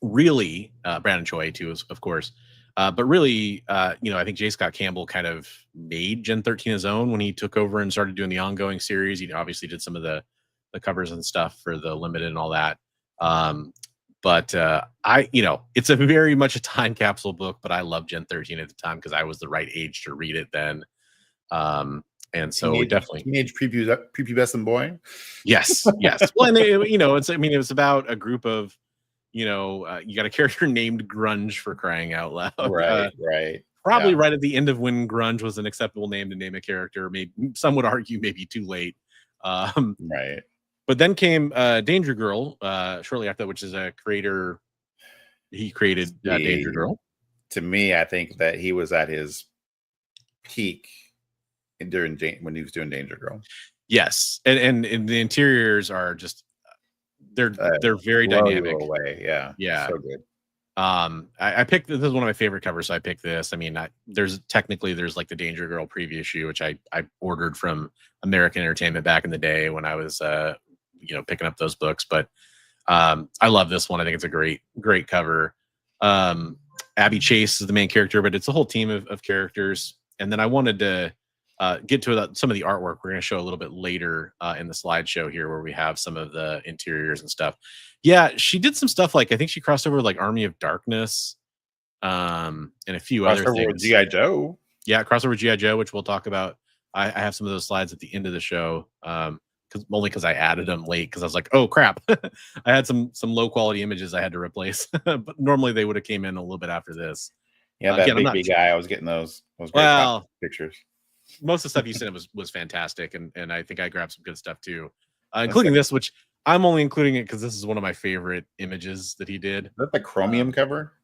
really Brandon Choi too, of course. But really, I think J Scott Campbell kind of made Gen 13 his own when he took over and started doing the ongoing series. He obviously did some of the covers and stuff for the limited and all that. But it's a very much a time capsule book, but I loved Gen 13 at the time because I was the right age to read it then. And so definitely teenage prepubescent boy. Yes. Well, and it was about a group of, you got a character named Grunge, for crying out loud. Right. Probably right at the end of when Grunge was an acceptable name to name a character. Maybe some would argue maybe too late. Right. But then came Danger Girl shortly after that, which is a creator. He created Danger Girl. To me, I think that he was at his peak when he was doing Danger Girl. Yes, and the interiors are just they're very dynamic. Away. Yeah, so good. I picked this is one of my favorite covers, so I picked this. I mean, there's like the Danger Girl preview issue, which I ordered from American Entertainment back in the day when I was picking up those books. But I love this one. I think it's a great cover. Abby Chase is the main character, but it's a whole team of characters. And then I wanted to get to some of the artwork we're going to show a little bit later in the slideshow here, where we have some of the interiors and stuff. Yeah, she did some stuff like I think she crossed over with like Army of Darkness and a few other things. With G.I. Joe. Yeah, crossover G.I. Joe, which we'll talk about. I have some of those slides at the end of the show because I added them late because I was like, oh crap, I had some low quality images I had to replace, but normally they would have came in a little bit after this. Yeah, that big guy. I was getting those great pictures. Most of the stuff you sent was fantastic, and I think I grabbed some good stuff too, including this, which I'm only including it because this is one of my favorite images that he did. Is that the chromium cover,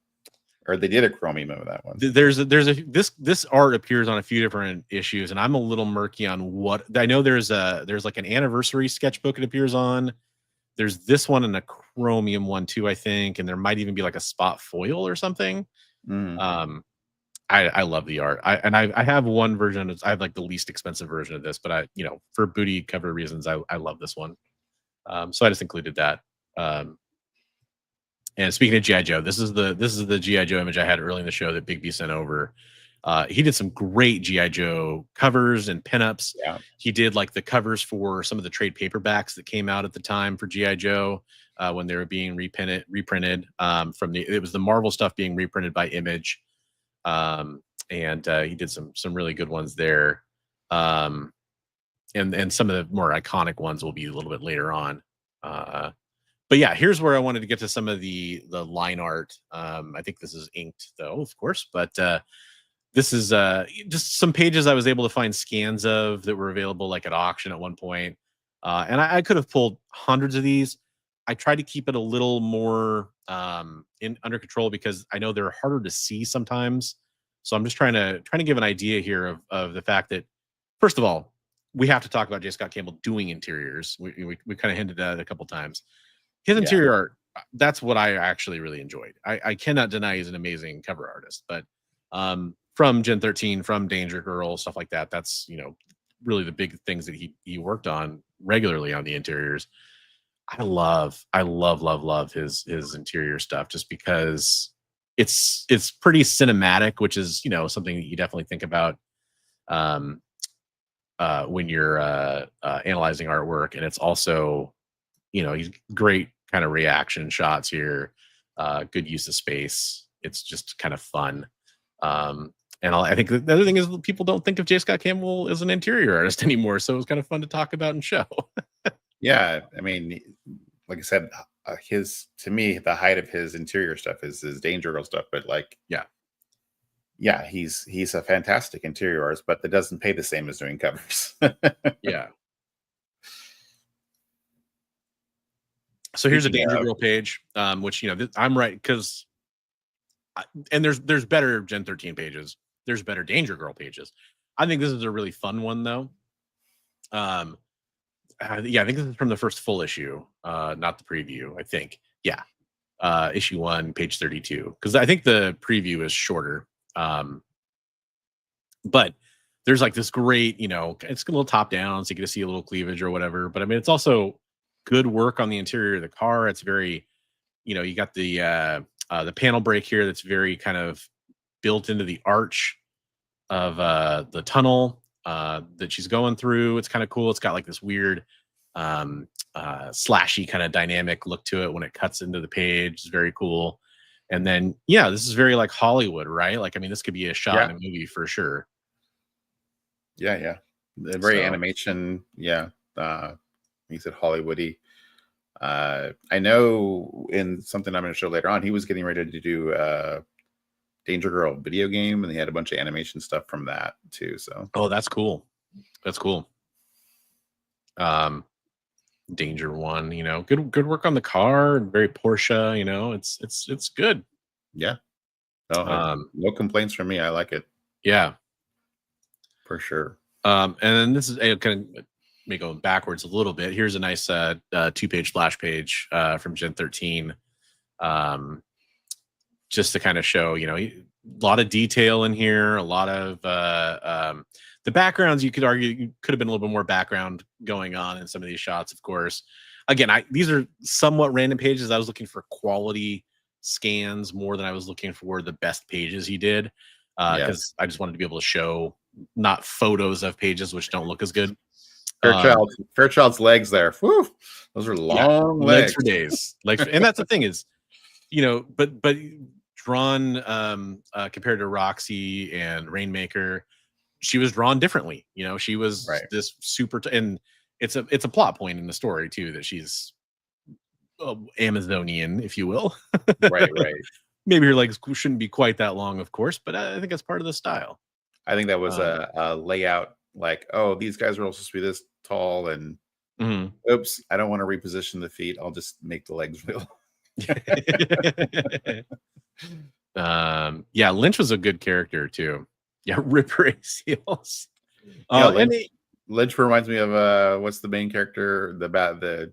or they did a chromium of that one? This art appears on a few different issues, and I'm a little murky on what I know. There's like an anniversary sketchbook it appears on. There's this one and a chromium one too, I think, and there might even be like a spot foil or something. I love the art. I have one version. I have like the least expensive version of this, but for booty cover reasons, I love this one. So I just included that. And speaking of G.I. Joe, this is the G.I. Joe image I had early in the show that Big B sent over. He did some great G.I. Joe covers and pinups. Yeah. He did like the covers for some of the trade paperbacks that came out at the time for G.I. Joe when they were being reprinted. It was the Marvel stuff being reprinted by Image. And he did some really good ones there. And some of the more iconic ones will be a little bit later on. But yeah, here's where I wanted to get to some of the line art. I think this is inked though, of course, but this is just some pages I was able to find scans of that were available like at auction at one point. And I could have pulled hundreds of these. I tried to keep it a little more under control because I know they're harder to see sometimes. So I'm just trying to give an idea here of the fact that, first of all, we have to talk about J Scott Campbell doing interiors. We kind of hinted at it a couple times. His interior art, that's what I actually really enjoyed. I cannot deny he's an amazing cover artist, but from Gen 13, from Danger Girl, stuff like that, that's really the big things that he worked on regularly on the interiors. I love his interior stuff just because it's pretty cinematic, which is something that you definitely think about when you're analyzing artwork, and it's also he's great kind of reaction shots here, good use of space. It's just kind of fun. And I think the other thing is people don't think of J Scott Campbell as an interior artist anymore, so it was kind of fun to talk about and show. Yeah, I mean, like I said, to me, the height of his interior stuff is his Danger Girl stuff. But he's a fantastic interior artist, but that doesn't pay the same as doing covers. Yeah. So here's a Danger Girl page, which I'm right because, and there's better Gen 13 pages. There's better Danger Girl pages. I think this is a really fun one though. I think this is from the first full issue, not the preview, I think. issue 1, page 32, because I think the preview is shorter. But there's like this great, it's a little top down, so you get to see a little cleavage or whatever. But I mean, it's also good work on the interior of the car. It's very, you got the panel break here that's very kind of built into the arch of the tunnel that she's going through. It's kind of cool. It's got like this weird slashy kind of dynamic look to it when it cuts into the page. It's very cool. And then this is very like Hollywood, right? Like, I mean, this could be a shot in a movie for sure. Yeah. Very animation. Yeah. He said Hollywoody. I know in something I'm going to show later on, he was getting ready to do Danger Girl video game, and they had a bunch of animation stuff from that too. So that's cool. That's cool. Danger One, good work on the car, very Porsche, it's good. Yeah. No complaints from me. I like it. Yeah. For sure. And then this is kind of me going backwards a little bit. Here's a nice 2-page splash page from Gen 13. Just to kind of show, a lot of detail in here, a lot of the backgrounds. You could argue could have been a little bit more background going on in some of these shots, of course. Again, these are somewhat random pages. I was looking for quality scans more than I was looking for the best pages he did, because I just wanted to be able to show not photos of pages which don't look as good. Fairchild's legs there. Whew, those are long legs for days. And that's the thing is, but drawn compared to Roxy and Rainmaker, she was drawn differently. She was this super and it's a plot point in the story too, that she's Amazonian, if you will. right Maybe her legs shouldn't be quite that long, of course, but I think that's part of the style. I think that was a layout, like, oh, these guys are all supposed to be this tall, and oops, I don't want to reposition the feet, I'll just make the legs real. Lynch was a good character too. Rip ACLs. Lynch reminds me of what's the main character, the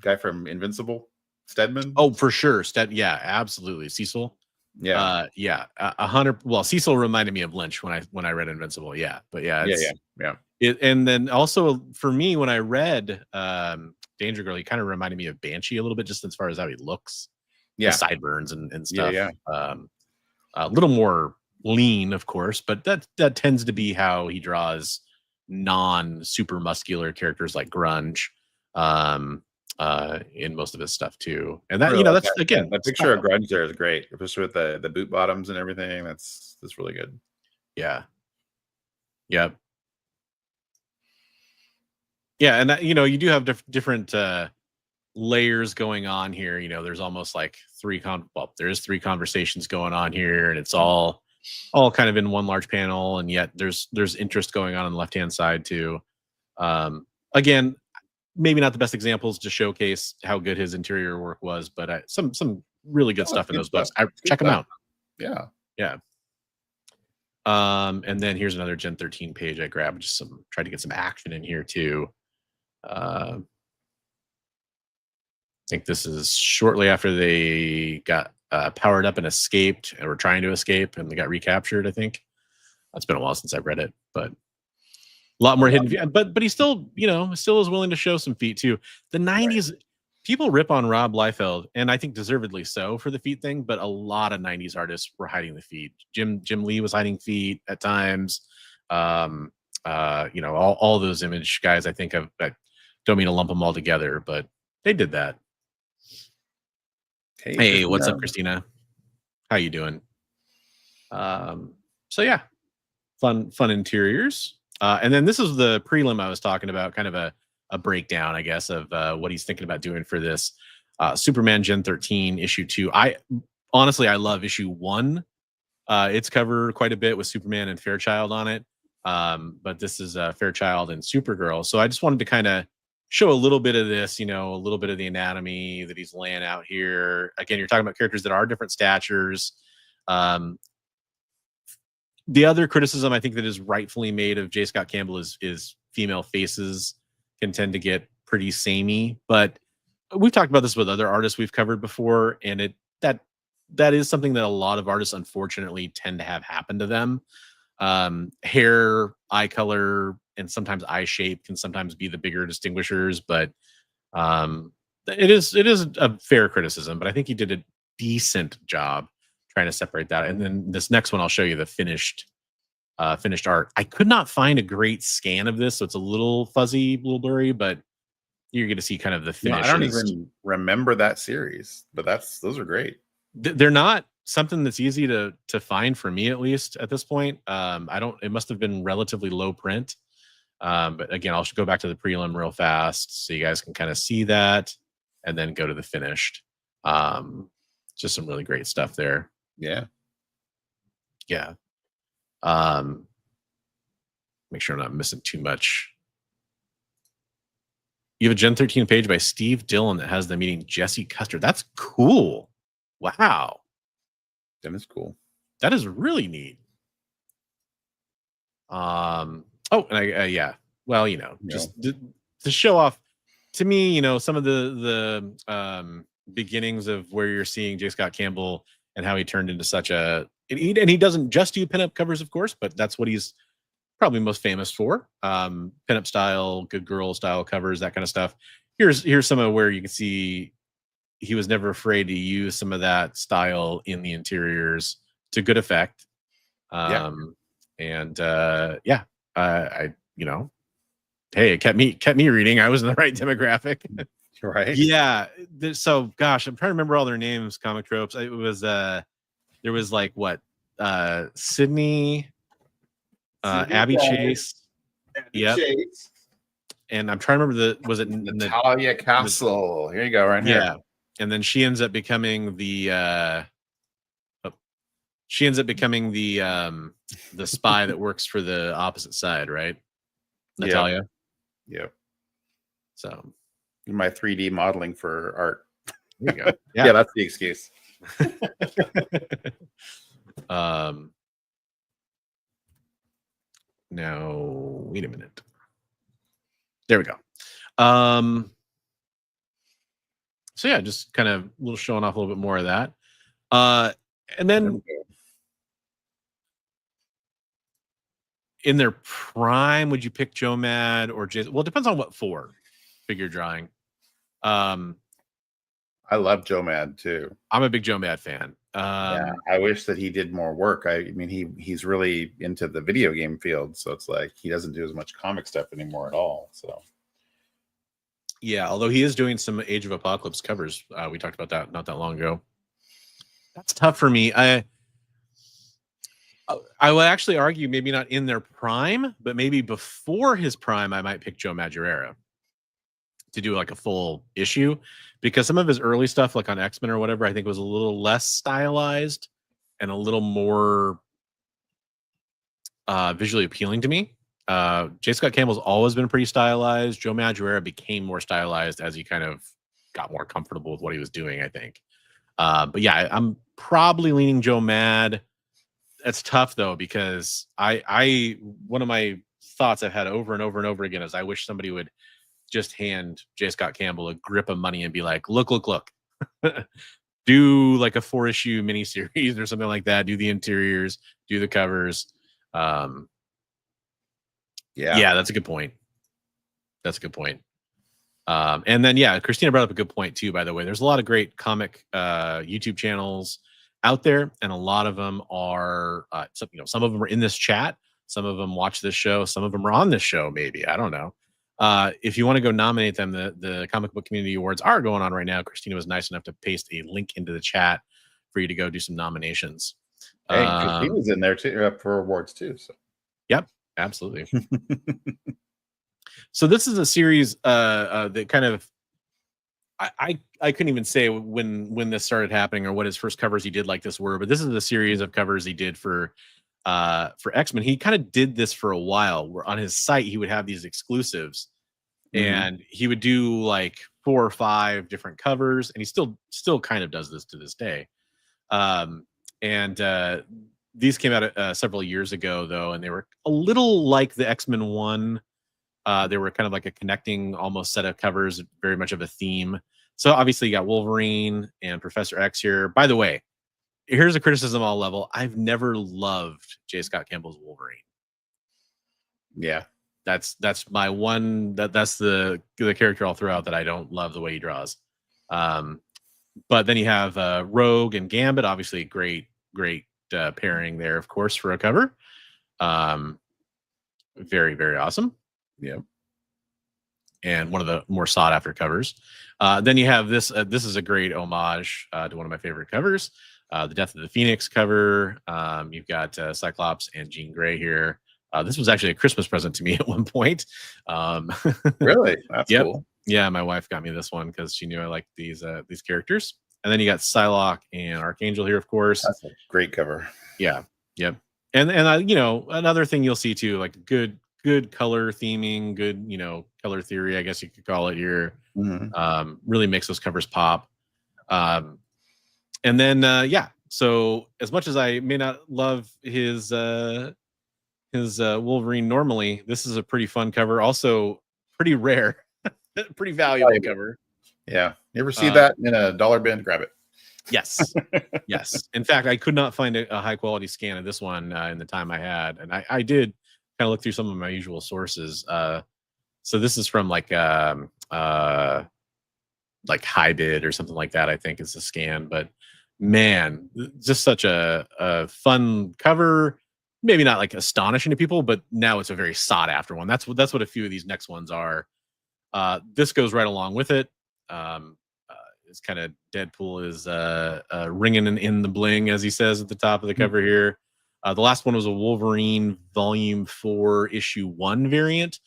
guy from Invincible, Stedman. Oh, for sure. Absolutely. Cecil. 100. Well, Cecil reminded me of Lynch when I read Invincible. Yeah. And then also for me, when I read Danger Girl, he kind of reminded me of Banshee a little bit, just as far as how he looks. The sideburns and stuff. A little more lean, of course, but that tends to be how he draws non-super muscular characters like Grunge in most of his stuff too. And that that's again, that picture of Grunge there is great, especially with the boot bottoms and everything. That's really good. Yeah, and that, you do have different layers going on here. There's almost like there's 3 conversations going on here, and it's all kind of in one large panel, and yet there's interest going on the left hand side too. Again, maybe not the best examples to showcase how good his interior work was, but some really good stuff in those books. Check them out. Yeah. And then here's another Gen 13 page I grabbed. Just tried to get some action in here too. I think this is shortly after they got powered up and escaped, or were trying to escape, and they got recaptured. I think it's been a while since I've read it, but a lot more hidden. But he still, still is willing to show some feet too. The 90s, people rip on Rob Liefeld, and I think deservedly so, for the feet thing. But a lot of 90s artists were hiding the feet. Jim Lee was hiding feet at times. All those Image guys. I think I don't mean to lump them all together, but they did that. Hey, what's up, Christina? How you doing? So yeah, fun interiors. And then this is the prelim I was talking about, kind of a breakdown, I guess, of what he's thinking about doing for this Superman Gen 13 issue 2. I love issue 1. It's covered quite a bit with Superman and Fairchild on it. But this is Fairchild and Supergirl. So I just wanted to kind of show a little bit of this, a little bit of the anatomy that he's laying out here. Again, you're talking about characters that are different statures. The other criticism I think that is rightfully made of J Scott Campbell is female faces can tend to get pretty samey, but we've talked about this with other artists we've covered before, and that is something that a lot of artists unfortunately tend to have happen to them. Hair, eye color, and sometimes eye shape can sometimes be the bigger distinguishers, but it is a fair criticism. But I think he did a decent job trying to separate that. And then this next one, I'll show you the finished art. I could not find a great scan of this, so it's a little fuzzy, a little blurry, but you're going to see kind of the finish. I don't even remember that series, but those are great. They're not something that's easy to find for me, at least at this point. It must have been relatively low print. But again, I'll go back to the prelim real fast so you guys can kind of see that and then go to the finished. Just some really great stuff there. Yeah. Yeah. Make sure I'm not missing too much. You have a Gen 13 page by Steve Dillon that has them meeting Jesse Custer. That's cool. Wow. That is cool. That is really neat. And yeah. Well, just to show off to me, some of the beginnings of where you're seeing J Scott Campbell and how he turned into such and he doesn't just do pinup covers, of course, but that's what he's probably most famous for. Pinup style, good girl style covers, that kind of stuff. Here's some of where you can see he was never afraid to use some of that style in the interiors to good effect. Hey, it kept me reading. I was in the right demographic. Right. Yeah. So gosh, I'm trying to remember all their names, Comic Tropes. It was there was like what? Sydney, Abby Chase. Yep. Chase. And I'm trying to remember was it Natalia Castle? Here you go, right here. Yeah. And then she ends up becoming the spy that works for the opposite side, right? Natalia. Yep. So my 3D modeling for art. There you go. Yeah, that's the excuse. Now wait a minute. There we go. So yeah, just kind of a little showing off a little bit more of that. And then in their prime, would you pick Joe Mad or Jason? Well, it depends on what for figure drawing. I love Joe Mad too. I'm a big Joe Mad fan. Yeah, I wish that he did more work. I mean, he's really into the video game field, so it's like he doesn't do as much comic stuff anymore at all. So yeah, although he is doing some Age of Apocalypse covers. We talked about that not that long ago. That's tough for me. I would actually argue maybe not in their prime, but maybe before his prime, I might pick Joe Madureira to do like a full issue, because some of his early stuff, like on X-Men or whatever, I think was a little less stylized and a little more visually appealing to me. J Scott Campbell's always been pretty stylized. Joe Madureira became more stylized as he kind of got more comfortable with what he was doing, I think. But yeah, I'm probably leaning Joe Mad. That's tough though, because I one of my thoughts I've had over and over and over again is I wish somebody would just hand J Scott Campbell a grip of money and be like, look, do like a 4-issue miniseries or something like that. Do the interiors, do the covers. Yeah, that's a good point. And then, yeah, Christina brought up a good point too, by the way. There's a lot of great comic YouTube channels out there, and a lot of them are, some of them are in this chat. Some of them watch this show. Some of them are on this show, maybe. I don't know. If you want to go nominate them, the Comic Book Community Awards are going on right now. Christina was nice enough to paste a link into the chat for you to go do some nominations. Hey, Christina's in there too for awards too. So, yep, absolutely. So this is a series that kind of I couldn't even say when this started happening or what his first covers he did like this were, but this is a series of covers he did for X-Men. He kind of did this for a while, where on his site he would have these exclusives, and he would do like 4 or 5 different covers, and he still kind of does this to this day. These came out several years ago though, and they were a little like the X-Men 1. They were kind of like a connecting almost set of covers, very much of a theme. So obviously you got Wolverine and Professor X here. By the way, here's a criticism I'll level. I've never loved J Scott Campbell's Wolverine. Yeah. That's my one. That's the character I'll throw out that I don't love the way he draws. But then you have Rogue and Gambit. Obviously, great pairing there, of course, for a cover. Very, very awesome. Yeah. And one of the more sought after covers. Then you have this. This is a great homage to one of my favorite covers, the Death of the Phoenix cover. You've got Cyclops and Jean Grey here. This was actually a Christmas present to me at one point. Really? That's yep. cool. Yeah, my wife got me this one because she knew I liked these characters. And then you got Psylocke and Archangel here, of course. That's a great cover. Yeah. Yep. And you know, another thing you'll see too, like good color theming, good, you know, color theory, I guess you could call it here. Mm-hmm. Really makes those covers pop. And then yeah, so as much as I may not love his Wolverine normally, this is a pretty fun cover. Also pretty rare, pretty valuable cover. Yeah. You ever see that in a dollar bin? Grab it. Yes. Yes. In fact, I could not find a high quality scan of this one in the time I had. And I did kind of look through some of my usual sources. So this is from like High Bid or something like that, I think is the scan. But man, just such a fun cover. Maybe not like astonishing to people, but now it's a very sought after one. That's what a few of these next ones are. This goes right along with it. It's kind of Deadpool is ringing in the bling, as he says at the top of the cover here. The last one was a Wolverine Volume 4 Issue 1 variant.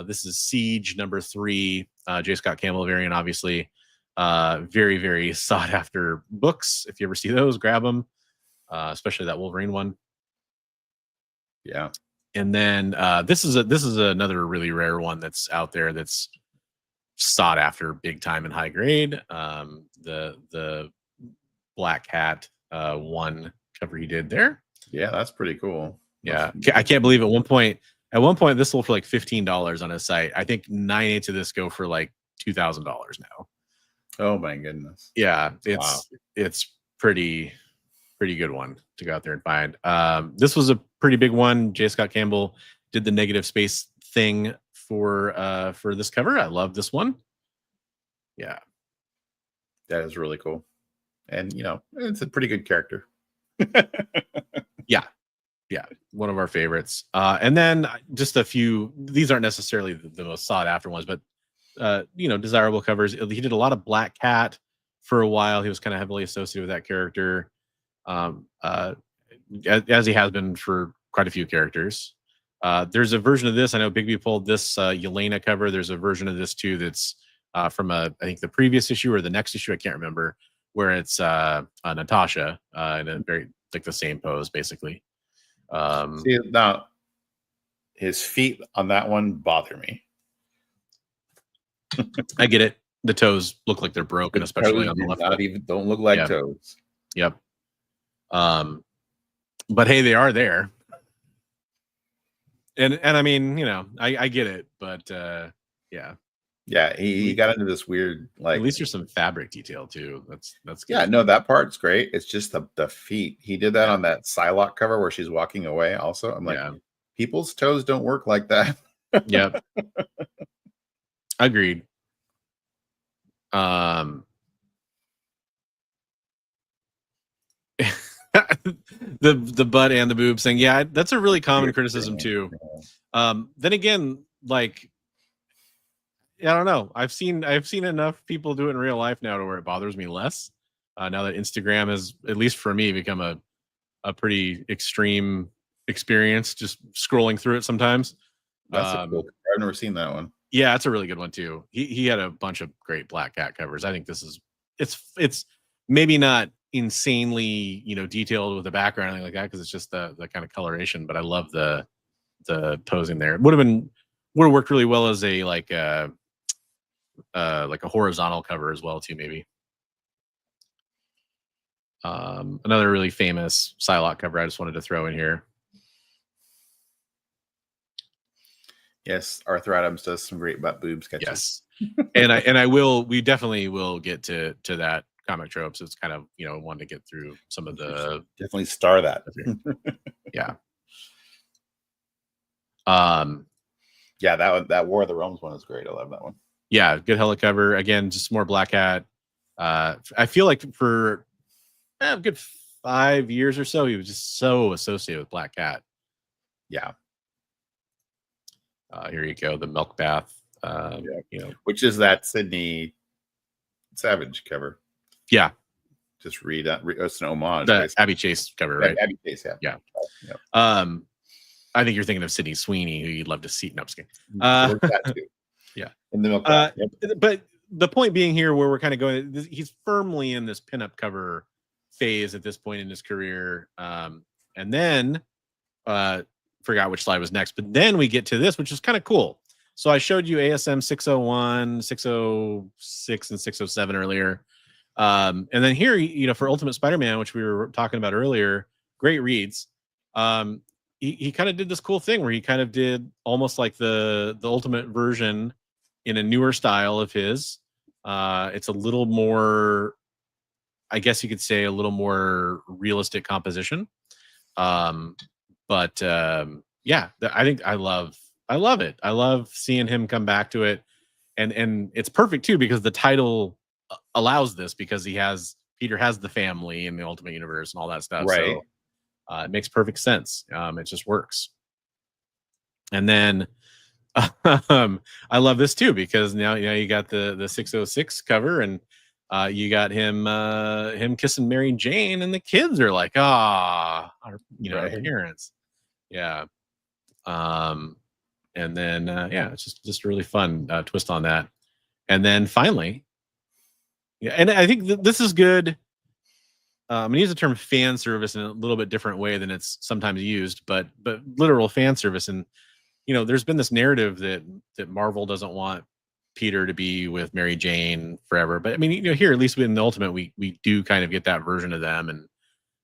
This is Siege number 3, J Scott Campbell variant, obviously. Very, very sought after books. If you ever see those, grab them, especially that Wolverine one. Yeah. And then this is another really rare one that's out there that's sought after big time and high grade. The Black Hat one cover he did there. Yeah, that's pretty cool. Yeah, I can't believe at one point this sold for like $15 on his site. I think 9/8 of this go for like $2,000 now. Oh my goodness. Yeah, it's pretty good one to go out there and find. This was a pretty big one. J Scott Campbell did the negative space thing for this cover. I love this one. Yeah, that is really cool. And you know, it's a pretty good character. Yeah, one of our favorites. And then just a few. These aren't necessarily the most sought after ones, but you know, desirable covers. He did a lot of Black Cat for a while. He was kind of heavily associated with that character, as he has been for quite a few characters. There's a version of this. I know Bigby pulled this Yelena cover. There's a version of this too that's from I think the previous issue or the next issue. I can't remember, where it's Natasha in a very like the same pose basically. See, now his feet on that one bother me. I get it. The toes look like they're broken, especially on the left. Don't look like toes. Yep. But hey, they are there. And I mean, you know, I get it, but yeah. Yeah, he got into this weird, like, at least there's some fabric detail too. That's good. Yeah, no, that part's great. It's just the feet. He did that on that Psylocke cover where she's walking away. Also, I'm like, people's toes don't work like that. Yep. Agreed. The butt and the boobs thing. Yeah, that's a really common criticism too. Then again, like, I don't know. I've seen enough people do it in real life now to where it bothers me less. Now that Instagram has, at least for me, become a pretty extreme experience, just scrolling through it sometimes. That's a cool. I've never seen that one. Yeah, it's a really good one too. He had a bunch of great Black Cat covers. I think this is it's maybe not insanely, you know, detailed with the background or anything like that, because it's just the kind of coloration, but I love the posing there. It would have worked really well as a like a horizontal cover as well too, maybe. Another really famous Psylocke cover I just wanted to throw in here. Yes, Arthur Adams does some great butt boob sketches. Yes. we definitely will get to that comic tropes. It's kind of, one to get through some of the Definitely star that. yeah. Yeah, that War of the Realms one is great. I love that one. Yeah, good hella cover. Again, just more Black Hat. I feel like for a good 5 years or so, he was just so associated with Black Cat. Yeah. Here you go, the milk bath. Which is that Sydney Savage cover. Yeah. Just read that. It's an homage. The Abby Chase cover, right? Abby Chase, yeah. I think you're thinking of Sydney Sweeney, who you'd love to see. No, I'm just kidding. That too. Yeah. In the milk bath. But the point being here, where we're kind of going, he's firmly in this pinup cover phase at this point in his career. And then forgot which slide was next, but then we get to this, which is kind of cool. So I showed you ASM 601, 606, and 607 earlier. And then here, for Ultimate Spider-Man, which we were talking about earlier, great reads. He kind of did this cool thing where he kind of did almost like the Ultimate version in a newer style of his. It's a little more, I guess you could say, a little more realistic composition. But yeah, I think I love it. I love seeing him come back to it, and it's perfect too, because the title allows this, because Peter has the family in the Ultimate Universe and all that stuff. Right. So it makes perfect sense. It just works. And then I love this too, because now you got the 606 cover, and you got him kissing Mary Jane, and the kids are like, our parents. Yeah. And then it's just a really fun twist on that. And then finally, and I think this is good. I'm gonna use the term fan service in a little bit different way than it's sometimes used, but literal fan service. And there's been this narrative that Marvel doesn't want Peter to be with Mary Jane forever. But I mean, here, at least in the Ultimate, we do kind of get that version of them. And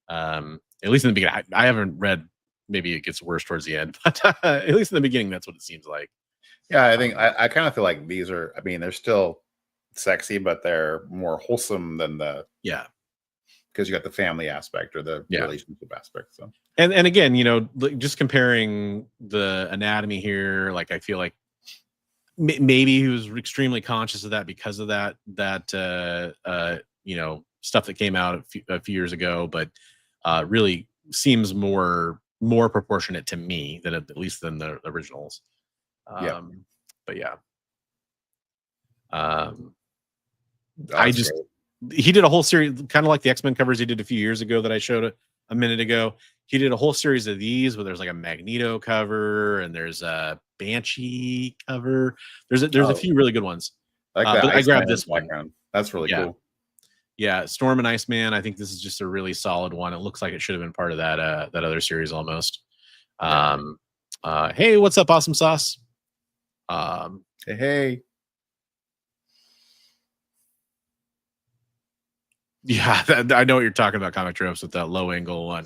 at least in the beginning, I haven't read, maybe it gets worse towards the end, but at least in the beginning, that's what it seems like. Yeah, I think I kind of feel like these are, I mean, they're still sexy, but they're more wholesome than because you got the family aspect or the relationship aspect. So and again, just comparing the anatomy here, like I feel like maybe he was extremely conscious of that because of that stuff that came out a few years ago, but really seems more proportionate to me than at least than the originals. But yeah. He did a whole series, kind of like the X-Men covers he did a few years ago that I showed a minute ago. He did a whole series of these where there's like a Magneto cover, and there's a Banshee cover. There's a few really good ones. I like that. But I grabbed this background. That's really cool. Yeah, Storm and Iceman. I think this is just a really solid one. It looks like it should have been part of that other series almost. Hey, what's up, Awesome Sauce? Hey. Yeah, I know what you're talking about, comic tropes, with that low angle one.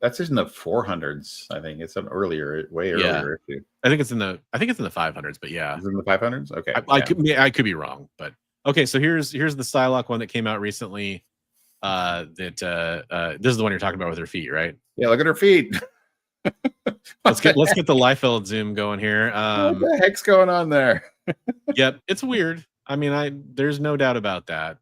That's in the 400s. I think it's an way earlier issue. I think it's in the 500s, but yeah, is it in the 500s? Okay, I could be wrong, but okay. So here's the Psylocke one that came out recently. This is the one you're talking about with her feet, right? Yeah, look at her feet. let's get the Liefeld zoom going here. What the heck's going on there? Yep, it's weird. I mean, there's no doubt about that.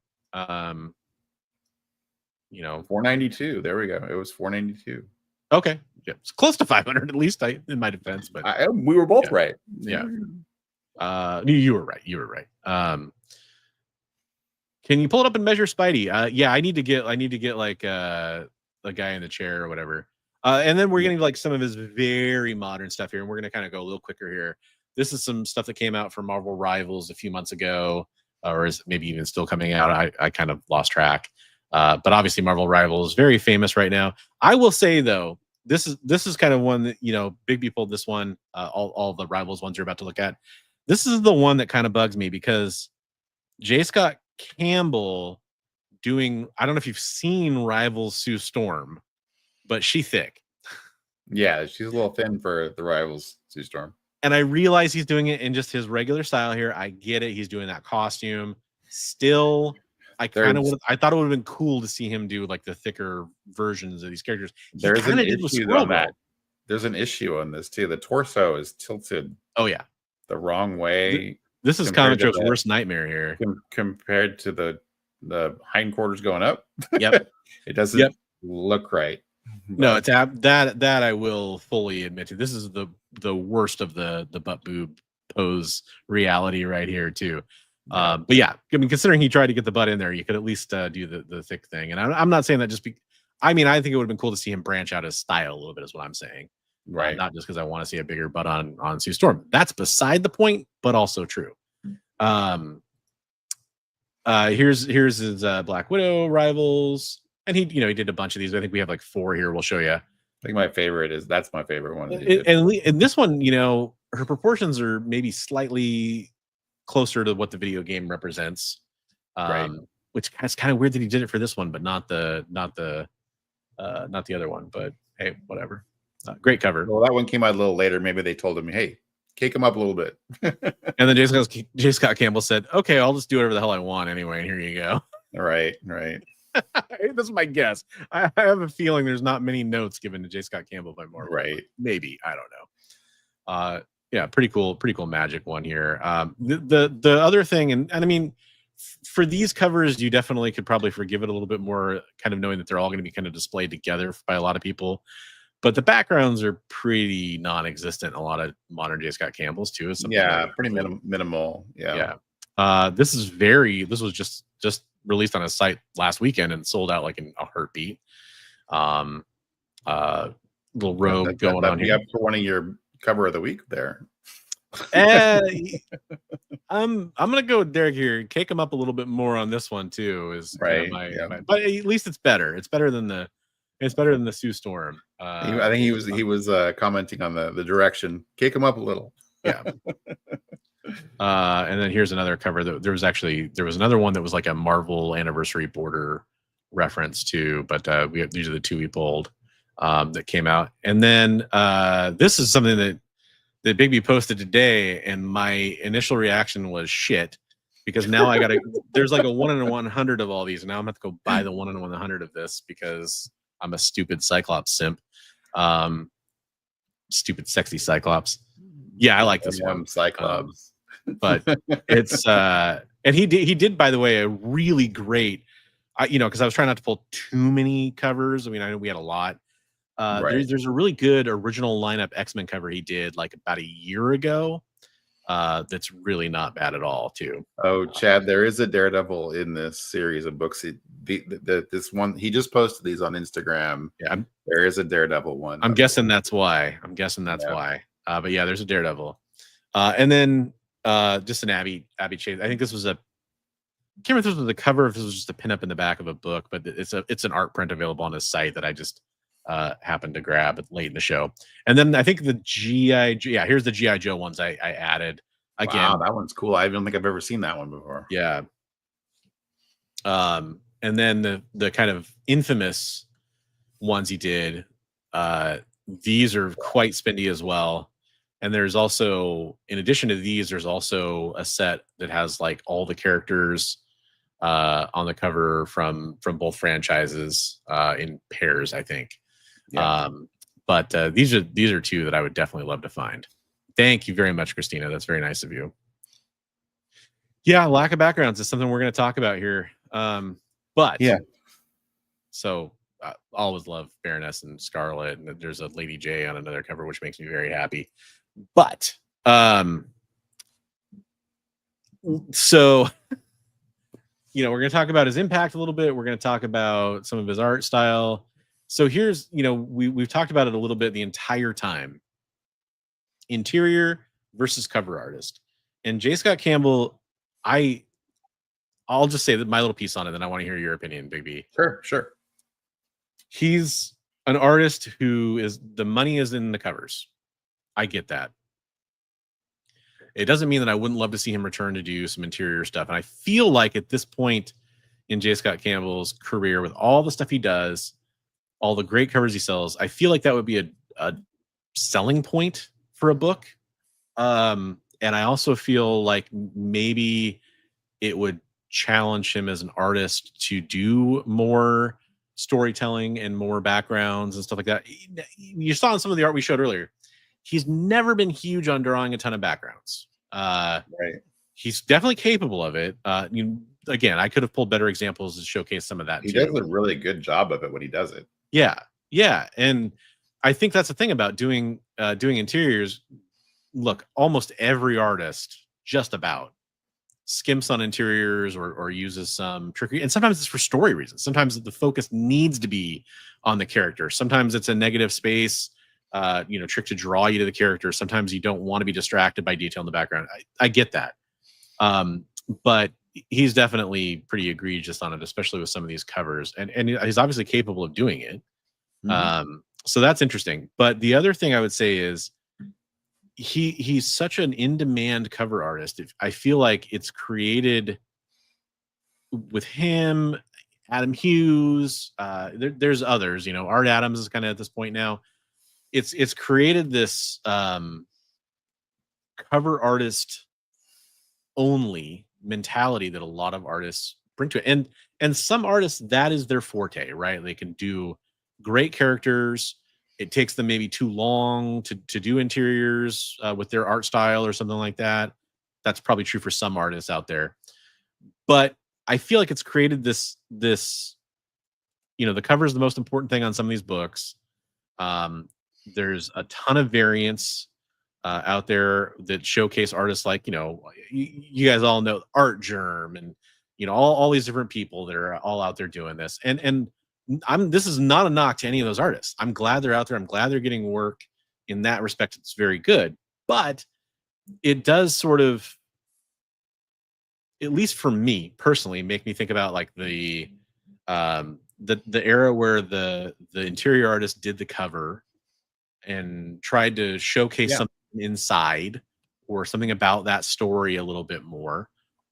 492. There we go. It was 492. Okay, yeah, it's close to 500 at least. In my defense, but we were both right. Yeah. You were right. Can you pull it up and measure Spidey? Yeah, I need to get like a guy in the chair or whatever. And then we're getting like some of his very modern stuff here, and we're gonna kind of go a little quicker here. This is some stuff that came out from Marvel Rivals a few months ago, or is maybe even still coming out. I kind of lost track. But obviously Marvel Rivals is very famous right now. I will say though, this is kind of one that, Big B pulled this one, all the Rivals ones you're about to look at. This is the one that kind of bugs me, because J Scott Campbell doing, I don't know if you've seen Rivals Sue Storm, but she thick. Yeah, she's a little thin for the Rivals Sue Storm. And I realize he's doing it in just his regular style here. I get it. He's doing that costume. Still, I thought it would have been cool to see him do like the thicker versions of these characters. There's an issue on that. There's an issue on this too. The torso is tilted. Oh yeah, the wrong way. This is Comic Joke's worst nightmare here. Compared to the hindquarters going up. Yep. It doesn't look right. No, it's that I will fully admit to. This is the worst of the butt boob pose reality right here too. But yeah, I mean, considering he tried to get the butt in there, you could at least do the thick thing. And I'm not saying that just I mean, I think it would have been cool to see him branch out his style a little bit, is what I'm saying. Right. Not just because I want to see a bigger butt on Sue Storm. That's beside the point, but also true. Here's his Black Widow rivals. And he did a bunch of these. I think we have like 4 here. We'll show you. I think my favorite that's my favorite one. And this one, her proportions are maybe slightly closer to what the video game represents. Right. Which is kind of weird that he did it for this one, but not the other one. But hey, whatever. Great cover. Well, that one came out a little later. Maybe they told him, hey, cake him up a little bit. And then J Scott Campbell said, okay, I'll just do whatever the hell I want anyway. And here you go. Right. That's my guess. I have a feeling there's not many notes given to J Scott Campbell by Marvel. Right. Maybe. I don't know. Yeah, pretty cool magic one here. The other thing, and I mean, for these covers, you definitely could probably forgive it a little bit more, kind of knowing that they're all going to be kind of displayed together by a lot of people. But the backgrounds are pretty non-existent in a lot of modern J Scott Campbell's too. Yeah, pretty minimal. Yeah. This was just released on a site last weekend and sold out like in a heartbeat. Little robe going on here. For one of your cover of the week there. I'm gonna go with Derek here. Cake him up a little bit more on this one too. Is right. But at least it's better. It's better than the Sue Storm. I think he was commenting on the direction. Cake him up a little. Yeah. And then here's another cover that there was another one that was like a Marvel anniversary border reference too, but these are the 2 we pulled that came out. And then this is something that Bigby posted today, and my initial reaction was shit, because now there's like a 1 in 100 of all these, and now I'm gonna have to go buy the 1 in 100 of this because I'm a stupid Cyclops simp. Stupid sexy Cyclops. Yeah, I like this one. Cyclops. But it's and he did by the way a really great, because I was trying not to pull too many covers. I mean, I know we had a lot. There's a really good original lineup X-Men cover he did like about a year ago. That's really not bad at all too. Oh, Chad, there is a Daredevil in this series of books. This one, he just posted these on Instagram. Yeah, there is a Daredevil one. I'm guessing that's why. Why. But yeah, there's a Daredevil. And then just an Abby Chase. I think this was I can't remember if this was the cover, if this was just a pinup in the back of a book, but it's an art print available on his site that I just happened to grab late in the show. And then I think the here's the G.I. Joe ones I added again. Wow, that one's cool. I don't think I've ever seen that one before. Yeah. And then the kind of infamous ones he did, these are quite spendy as well. And there's also, in addition to these, there's also a set that has like all the characters on the cover from both franchises in pairs, I think. Yeah. But these are 2 that I would definitely love to find. Thank you very much, Christina. That's very nice of you. Yeah, lack of backgrounds is something we're going to talk about here. But yeah, so I always love Baroness and Scarlet, and there's a Lady J on another cover, which makes me very happy. But so we're going to talk about his impact a little bit. We're going to talk about some of his art style. So here's, we've talked about it a little bit the entire time. Interior versus cover artist. And J Scott Campbell, I'll just say that my little piece on it, then I want to hear your opinion, Big B. Sure. He's an artist who the money is in the covers. I get that. It doesn't mean that I wouldn't love to see him return to do some interior stuff. And I feel like at this point in J Scott Campbell's career, with all the stuff he does, all the great covers he sells, I feel like that would be a selling point for a book. And I also feel like maybe it would challenge him as an artist to do more storytelling and more backgrounds and stuff like that. You saw in some of the art we showed earlier, he's never been huge on drawing a ton of backgrounds. Right. He's definitely capable of it. Again, I could have pulled better examples to showcase some of that. He too. does a really good job of it when he does it. Yeah, and I think that's the thing about doing interiors. Look, almost every artist, just about, skimps on interiors or uses some trickery, and sometimes it's for story reasons. Sometimes the focus needs to be on the character. Sometimes it's a negative space, trick to draw you to the character. Sometimes you don't want to be distracted by detail in the background. I get that, but he's definitely pretty egregious on it, especially with some of these covers, and he's obviously capable of doing it. So that's interesting. But the other thing I would say is he's such an in-demand cover artist. I feel like it's created with him, Adam Hughes, there's others, Art Adams is kind of at this point now. It's created this cover artist only mentality that a lot of artists bring to it. And some artists, that is their forte, right? They can do great characters. It takes them maybe too long to do interiors with their art style or something like that. That's probably true for some artists out there. But I feel like it's created this, the cover is the most important thing on some of these books. There's a ton of variants out there that showcase artists like, you guys all know Art Germ and, all these different people that are all out there doing this. And this is not a knock to any of those artists. I'm glad they're out there. I'm glad they're getting work in that respect. It's very good, but it does sort of, at least for me personally, make me think about like the era where the interior artist did the cover and tried to showcase something inside or something about that story a little bit more.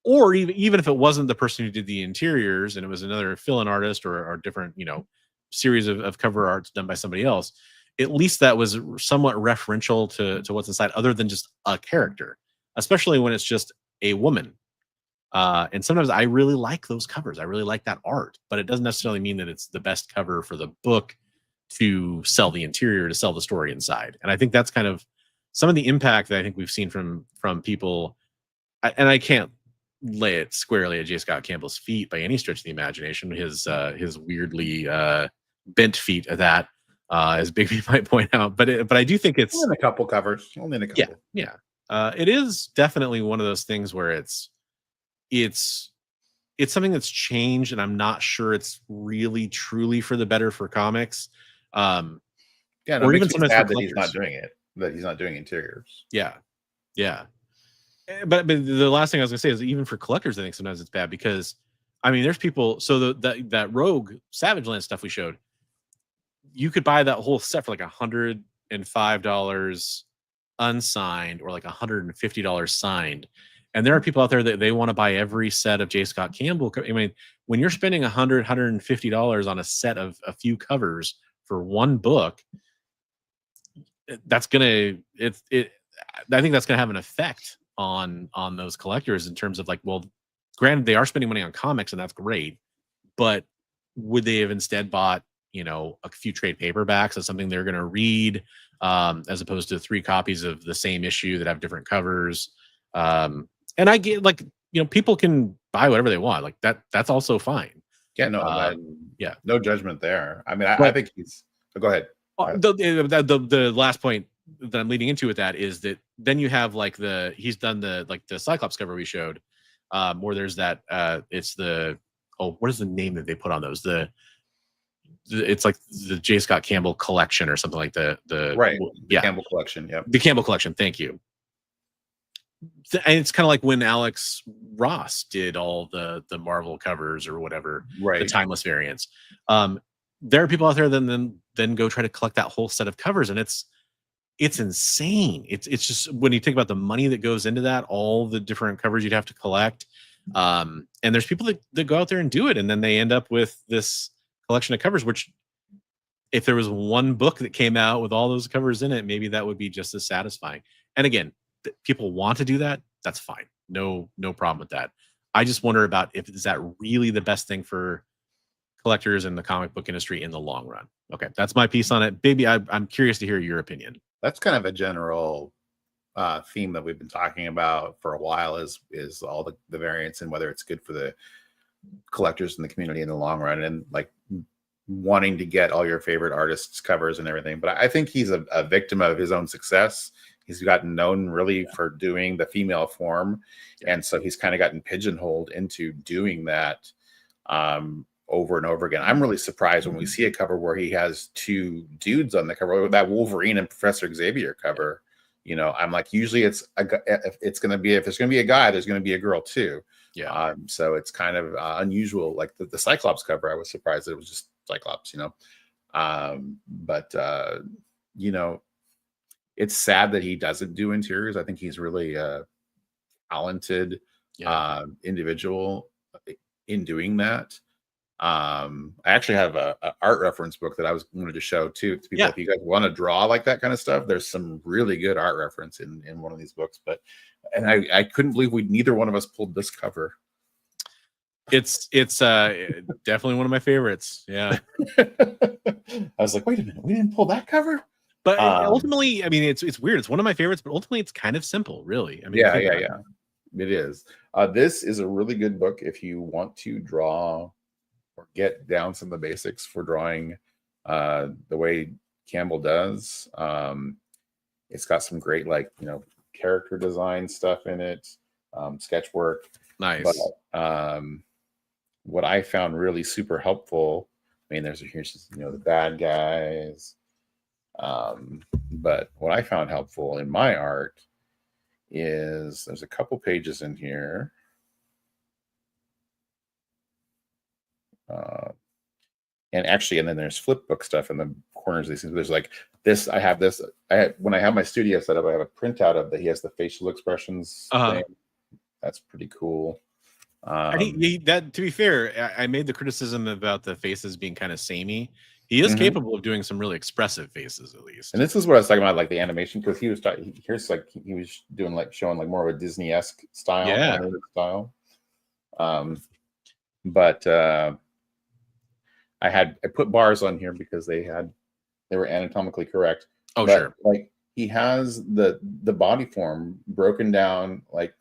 Or even if it wasn't the person who did the interiors and it was another fill-in artist or different, series of cover arts done by somebody else, at least that was somewhat referential to what's inside other than just a character, especially when it's just a woman. And sometimes I really like those covers. I really like that art, but it doesn't necessarily mean that it's the best cover for the book to sell the interior, to sell the story inside. And I think that's kind of some of the impact that I think we've seen from people. And I can't lay it squarely at J Scott Campbell's feet by any stretch of the imagination. His weirdly bent feet at that, as Bigby might point out. But I do think it's only in a couple covers. Only in a couple. Yeah. It is definitely one of those things where it's something that's changed, and I'm not sure it's really truly for the better for comics. Or even sometimes sad that he's not doing it. That he's not doing interiors. Yeah. But the last thing I was gonna say is even for collectors, I think sometimes it's bad because there's people. So that Rogue Savage Land stuff we showed, you could buy that whole set for like $105 unsigned or like $150 signed. And there are people out there that they want to buy every set of J Scott Campbell. When you're spending $150 on a set of a few covers for one book, that's gonna I think that's gonna have an effect on those collectors in terms of like, well, granted they are spending money on comics and that's great, but would they have instead bought a few trade paperbacks of something they're going to read, as opposed to 3 copies of the same issue that have different covers? And I get like, people can buy whatever they want, like that's also fine. No judgment there. I think he's go ahead. The last point that I'm leading into with that is that then you have like he's done the Cyclops cover we showed, where there's that it's what is the name that they put on those? It's like the J Scott Campbell collection or something like the Campbell collection. Yep. The Campbell collection. Thank you. And it's kind of like when Alex Ross did all the Marvel covers or whatever, the timeless variants. There are people out there then go try to collect that whole set of covers, and it's insane. It's just when you think about the money that goes into that, all the different covers you'd have to collect. And there's people that go out there and do it, and then they end up with this collection of covers, which if there was one book that came out with all those covers in it, maybe that would be just as satisfying. And again, people want to do that, that's fine. No problem with that. I just wonder about if is that really the best thing for collectors in the comic book industry in the long run. Okay, that's my piece on it. Baby, I'm curious to hear your opinion. That's kind of a general theme that we've been talking about for a while is all the variants and whether it's good for the collectors in the community in the long run, and like wanting to get all your favorite artists covers and everything. But I think he's a victim of his own success. He's gotten known really for doing the female form, and so he's kind of gotten pigeonholed into doing that over and over again. I'm really surprised when we see a cover where he has two dudes on the cover, that Wolverine and Professor Xavier cover. You know, I'm like, usually if there's going to be a guy, there's going to be a girl too. Yeah. So it's kind of unusual. Like the Cyclops cover, I was surprised that it was just Cyclops, you know. But you know, it's sad that he doesn't do interiors. I think he's really talented individual in doing that. I actually have a art reference book that I wanted to show to people. If you guys want to draw like that kind of stuff, there's some really good art reference in one of these books. But I couldn't believe neither one of us pulled this cover. It's definitely one of my favorites. Yeah. I was like, wait a minute, we didn't pull that cover. But ultimately, I mean, it's weird. It's one of my favorites, but ultimately, it's kind of simple, really. I mean, yeah. It is. This is a really good book if you want to draw or get down some of the basics for drawing the way Campbell does. It's got some great, like, you know, character design stuff in it, sketch work. Nice. But what I found really super helpful, I mean, here's just, you know, the bad guys. But what I found helpful in my art is there's a couple pages in here. And then there's flip book stuff in the corners of these things. There's like this. When I have my studio set up, I have a printout of that. He has the facial expressions thing. That's pretty cool. That, to be fair, I made the criticism about the faces being kind of samey. He is capable of doing some really expressive faces, at least. And this is what I was talking about, like the animation, because he was doing like showing like more of a Disney-esque style. Yeah. Style. But I put bars on here because they were anatomically correct. Oh, but, sure. Like he has the body form broken down, like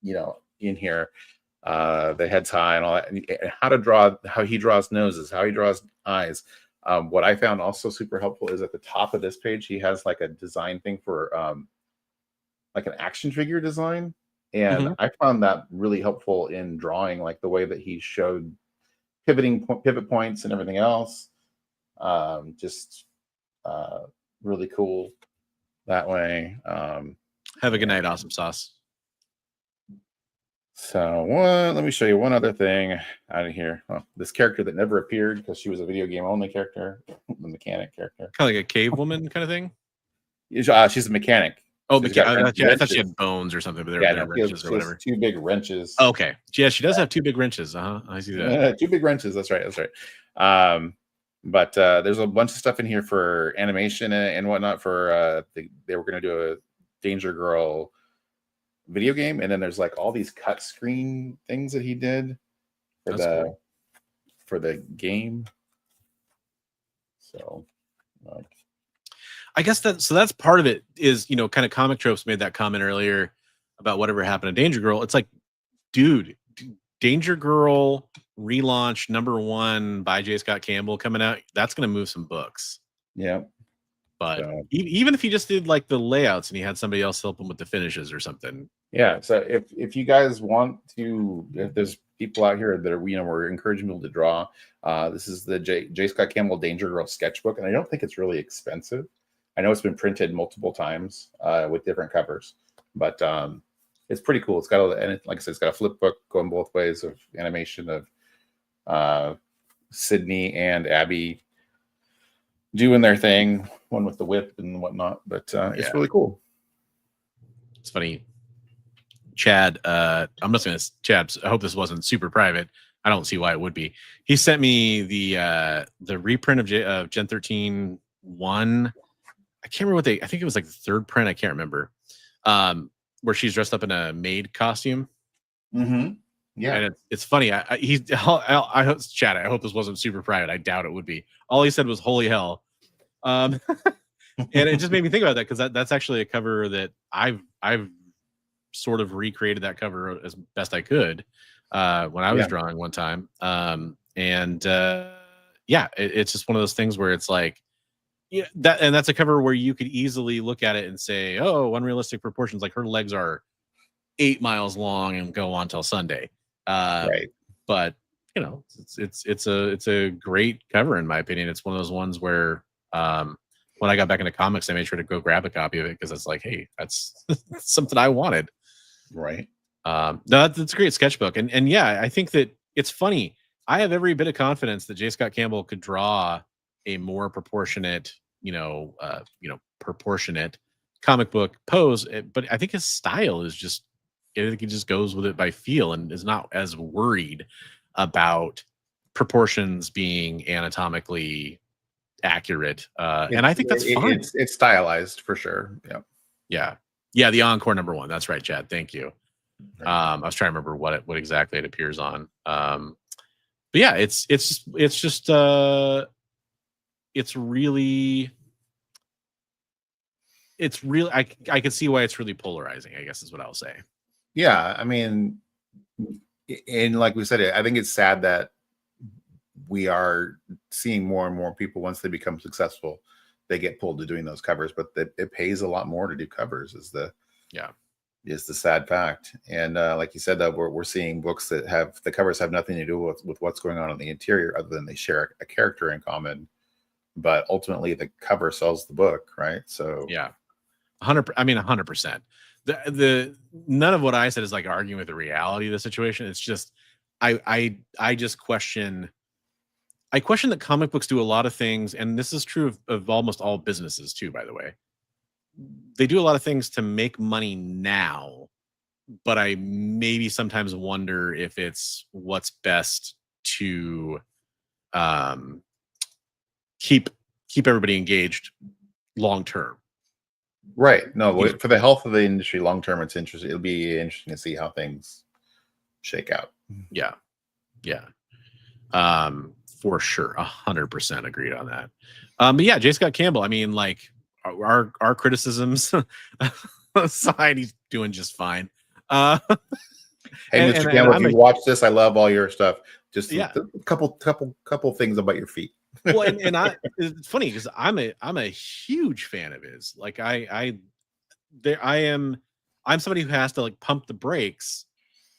you know, in here, the head's high and all that, and how he draws noses, how he draws eyes. What I found also super helpful is at the top of this page, he has like a design thing for like an action figure design. And I found that really helpful in drawing, like the way that he showed pivot points and everything else. Just really cool that way. Have a good night, Awesome Sauce. So let me show you one other thing out of here. Oh, this character that never appeared because she was a video game only character, the mechanic character. Kind of like a cave woman kind of thing? She's a mechanic. Oh, I thought she had bones or something, but they're wrenches or whatever. Two big wrenches. Okay. Yeah, she does have two big wrenches. I see that. Two big wrenches. That's right. But there's a bunch of stuff in here for animation and whatnot. For they were going to do a Danger Girl video game, and then there's like all these cut screen things that he did for the game. So, like, I guess that's part of it. Is, you know, kind of Comic Tropes made that comment earlier about whatever happened to Danger Girl. It's like, dude, Danger Girl relaunch #1 by J Scott Campbell coming out. That's going to move some books. Yeah. But even if he just did like the layouts and he had somebody else help him with the finishes or something. Yeah. So if you guys want to, if there's people out here that are, you know, we're encouraging people to draw, this is the J Scott Campbell Danger Girl sketchbook, and I don't think it's really expensive. I know it's been printed multiple times with different covers, but it's pretty cool. It's got like I said, it's got a flip book going both ways of animation of Sydney and Abby doing their thing, one with the whip and whatnot. But it's really cool. It's funny, Chad. I'm just gonna Chad. I hope this wasn't super private. I don't see why it would be. He sent me the reprint of Gen 13 1. I can't remember I think it was like the third print. I can't remember. where she's dressed up in a maid costume. Mm-hmm. Yeah. And it's funny. I hope, Chad, I hope this wasn't super private. I doubt it would be. All he said was "holy hell," and it just made me think about that, because that's actually a cover that I've sort of recreated that cover as best I could when I was drawing one time. It's just one of those things where it's like, yeah, that's a cover where you could easily look at it and say, oh, unrealistic proportions. Like, her legs are 8 miles long and go on till Sunday. Right. But it's a great cover in my opinion. It's one of those ones where when I got back into comics, I made sure to go grab a copy of it, because it's like, hey, that's something I wanted. Right. That's a great sketchbook. And yeah, I think that it's funny. I have every bit of confidence that J Scott Campbell could draw a more proportionate, proportionate comic book pose, but I think his style is just, I think he just goes with it by feel and is not as worried about proportions being anatomically accurate. And I think that's fine. It's stylized for sure. Yeah. Yeah. The Encore #1. That's right, Chad. Thank you. I was trying to remember what exactly it appears on. But yeah, it's really I can see why it's really polarizing, I guess is what I'll say. Yeah, I mean, and like we said, I think it's sad that we are seeing more and more people, once they become successful, they get pulled to doing those covers, but it pays a lot more to do covers is the sad fact. And like you said, that we're seeing books that have the covers have nothing to do with what's going on in the interior, other than they share a character in common, but ultimately the cover sells the book, right? So yeah, 100%. The none of what I said is like arguing with the reality of the situation. It's just I just question that comic books do a lot of things, and this is true of almost all businesses too, by the way. They do a lot of things to make money now, but I maybe sometimes wonder if it's what's best to keep everybody engaged long term. Right. No, for the health of the industry long term, it's interesting. It'll be interesting to see how things shake out. Yeah. For sure. 100% agreed on that. But yeah, J Scott Campbell, I mean, like, our criticisms aside, he's doing just fine. Hey, Mr. Campbell, if you watch this, I love all your stuff. Just a couple things about your feet. Well, and it's funny because I'm a huge fan of his. Like I'm somebody who has to like pump the brakes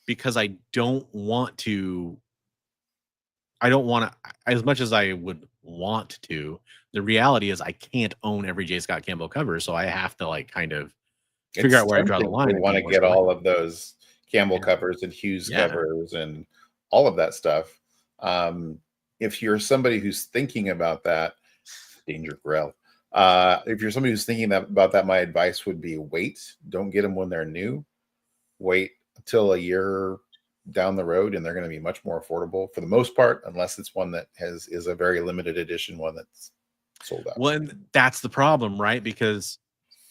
because I don't want to, as much as I would want to. The reality is I can't own every J Scott Campbell cover, so I have to like kind of figure out where I draw the line. I want to get all of those Campbell covers and Hughes covers and all of that stuff. If you're somebody who's thinking about that, danger grill. If you're somebody who's thinking about that, my advice would be wait. Don't get them when they're new. Wait until a year down the road, and they're going to be much more affordable for the most part, unless it's one that is a very limited edition one that's sold out. Well, and that's the problem, right? Because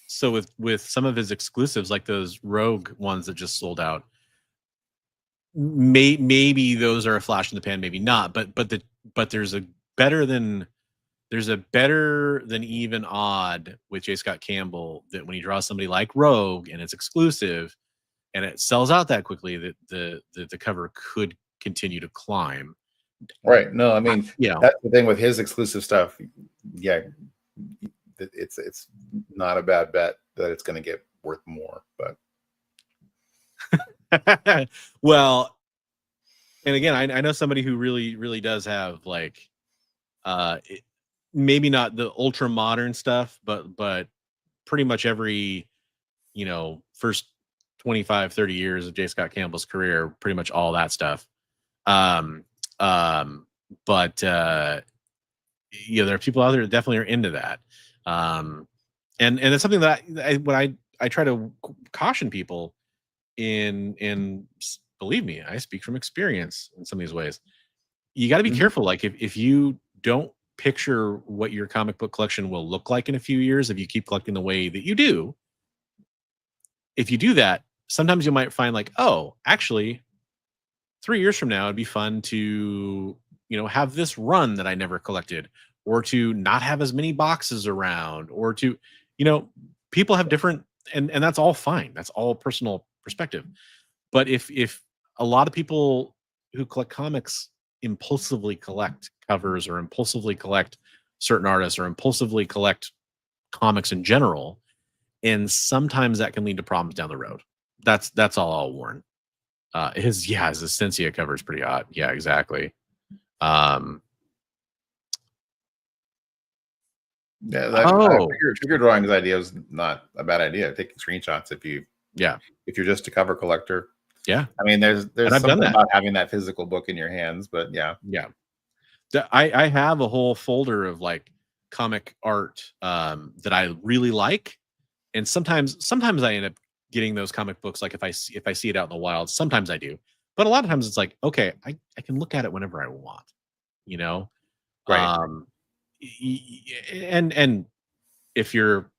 so with some of his exclusives, like those Rogue ones that just sold out, maybe those are a flash in the pan, maybe not. But there's a better than even odd with J Scott Campbell, that when he draws somebody like Rogue and it's exclusive and it sells out that quickly, that the cover could continue to climb. Right. No, I mean, that's the thing with his exclusive stuff. Yeah, it's not a bad bet that it's going to get worth more, but well, and again, I know somebody who really does have like maybe not the ultra modern stuff, but pretty much every first 25-30 years of J Scott Campbell's career, pretty much all that stuff. But there are people out there that definitely are into that. And it's something that I try to caution people in believe me, I speak from experience in some of these ways. You got to be careful. Like if you don't picture what your comic book collection will look like in a few years, if you keep collecting the way that you do, if you do that, sometimes you might find like, oh, actually 3 years from now, it'd be fun to, have this run that I never collected, or to not have as many boxes around, or to, people have different, and that's all fine. That's all personal perspective. But if a lot of people who collect comics impulsively collect covers, or impulsively collect certain artists, or impulsively collect comics in general, and sometimes that can lead to problems down the road. That's all I'll warn. His Essentia cover is pretty odd. Yeah, exactly. Yeah, Oh, figure drawings idea is not a bad idea. Taking screenshots if you're just a cover collector. Yeah, I mean, there's I've something done that. about having that physical book in your hands, but yeah. I have a whole folder of like comic art that I really like, and sometimes I end up getting those comic books. Like if I see it out in the wild, sometimes I do, but a lot of times it's like, okay, I can look at it whenever I want, Right. And if you're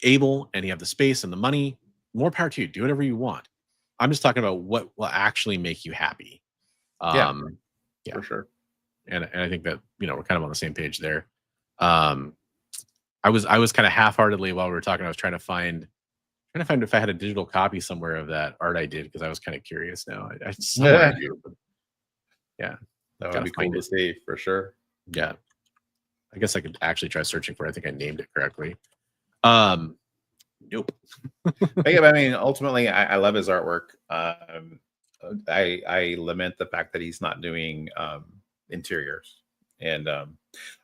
able and you have the space and the money, more power to you. Do whatever you want. I'm just talking about what will actually make you happy. Yeah, for sure. And I think that we're kind of on the same page there. I was kind of half-heartedly, while we were talking, I was trying to find if I had a digital copy somewhere of that art I did, because I was kind of curious now. I somewhere I do, but yeah, that would be cool to see for sure. Yeah, I guess I could actually try searching for it. I think I named it correctly. Nope. Yeah, I mean, ultimately, I love his artwork. I lament the fact that he's not doing interiors, and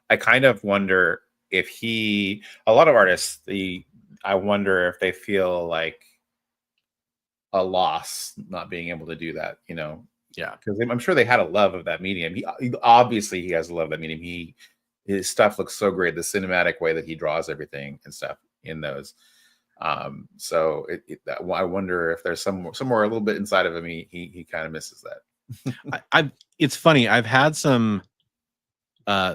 I kind of wonder if a lot of artists, I wonder if they feel like a loss not being able to do that, Yeah, because I'm sure they had a love of that medium. Obviously he has a love of that medium. His stuff looks so great, the cinematic way that he draws everything and stuff in those. So I wonder if there's somewhere a little bit inside of him he kind of misses that. It's funny. I've had some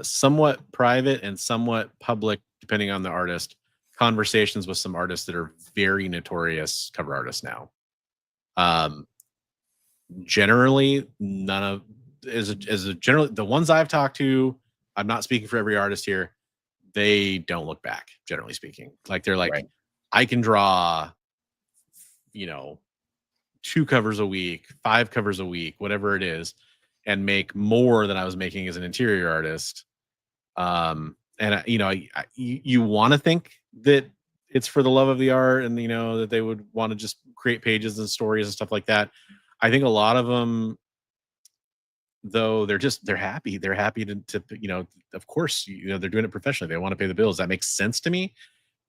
somewhat private and somewhat public, depending on the artist, conversations with some artists that are very notorious cover artists now. Generally, none of generally the ones I've talked to, I'm not speaking for every artist here, they don't look back, generally speaking. Like they're like, right, I can draw 2 covers a week, 5 covers a week, whatever it is, and make more than I was making as an interior artist. And you want to think that it's for the love of the art, and that they would want to just create pages and stories and stuff like that. I think a lot of them, though, they're happy. They're happy to of course, they're doing it professionally. They want to pay the bills. That makes sense to me.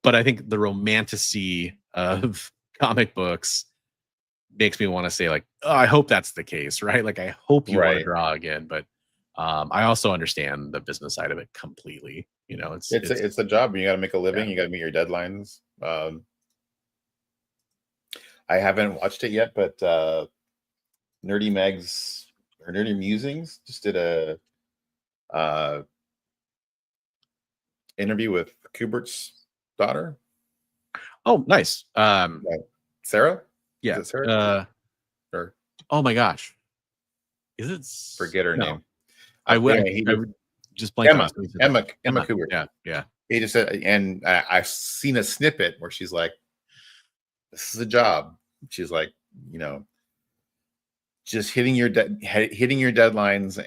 But I think the romanticy of comic books makes me want to say, like, oh, I hope that's the case, right? Like, I hope you want to draw again. But I also understand the business side of it completely. It's a job. You got to make a living. You got to meet your deadlines. I haven't watched it yet, but Nerdy Megs or Nerdy Musings just did a interview with Kubert's daughter. Oh, nice. Sarah? Yeah. Is it Sarah? Oh my gosh. Is it? Forget her name. I would just blank. Emma Kubert. Yeah. He just said, and I've seen a snippet where she's like, "This is a job." She's like, just hitting your deadlines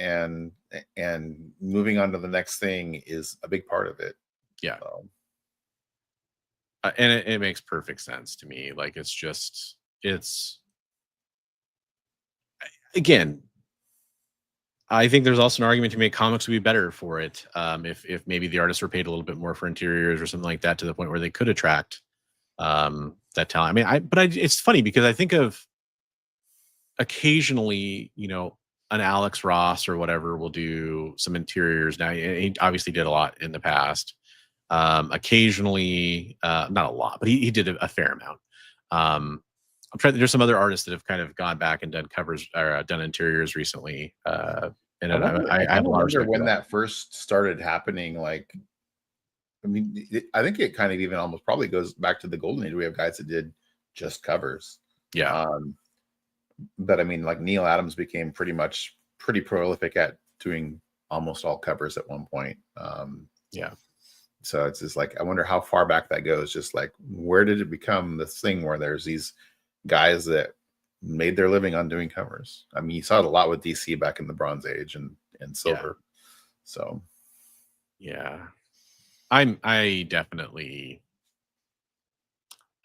and moving on to the next thing is a big part of it. Yeah. And it makes perfect sense to me. Like, again, I think there's also an argument to make comics would be better for it. If maybe the artists were paid a little bit more for interiors or something like that, to the point where they could attract that talent. I mean, it's funny because I think of occasionally, an Alex Ross or whatever will do some interiors. Now, he obviously did a lot in the past. Occasionally, not a lot, but he did a fair amount. I'm trying. There's some other artists that have kind of gone back and done covers or done interiors recently. And I have a lot of respect when that first started happening. Like, I mean, I think it kind of even almost probably goes back to the golden age. We have guys that did just covers. Yeah. But I mean, like Neil Adams became pretty prolific at doing almost all covers at one point. Yeah. So it's just like, I wonder how far back that goes. Just like, where did it become this thing where there's these guys that made their living on doing covers? I mean, you saw it a lot with DC back in the Bronze Age and Silver. So yeah, I definitely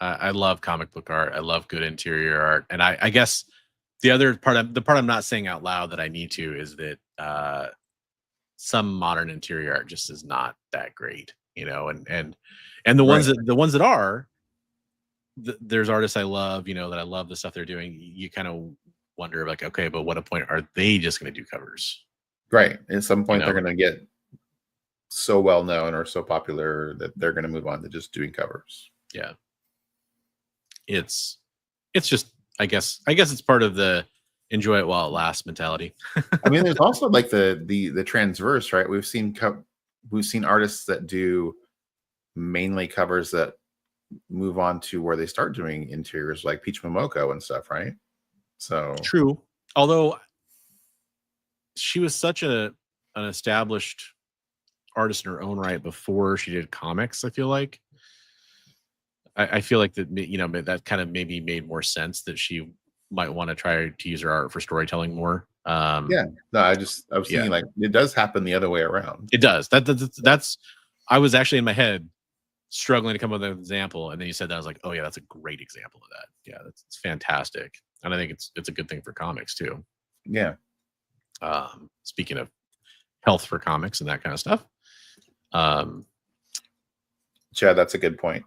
I love comic book art. I love good interior art, and I guess the other part, the part I'm not saying out loud that I need to, is that some modern interior art just is not that great, you know, and the ones that are, there's artists I love, you know, that I love the stuff they're doing. You kind of wonder, like, okay, but what a point, are they just going to do covers? Right. At some point, You know? they're going to get so well known or so popular that they're going to move on to just doing covers. Yeah. It's just, I guess it's part of the enjoy it while it lasts mentality. I mean, there's also like the transverse, right? We've seen artists that do mainly covers that move on to where they start doing interiors, like Peach Momoko and stuff, right? So True. Although she was such an established artist in her own right before she did comics, I feel like that, you know, that kind of maybe made more sense that she might want to try to use her art for storytelling more. yeah, no, I was thinking like it does happen the other way around. It does. That's I was actually in my head struggling to come up with an example, and then you said that, I was like, oh yeah, that's a great example of that. Yeah, that's fantastic, and I think it's a good thing for comics too. Yeah. Speaking of health for comics and that kind of stuff. Chad, that's a good point.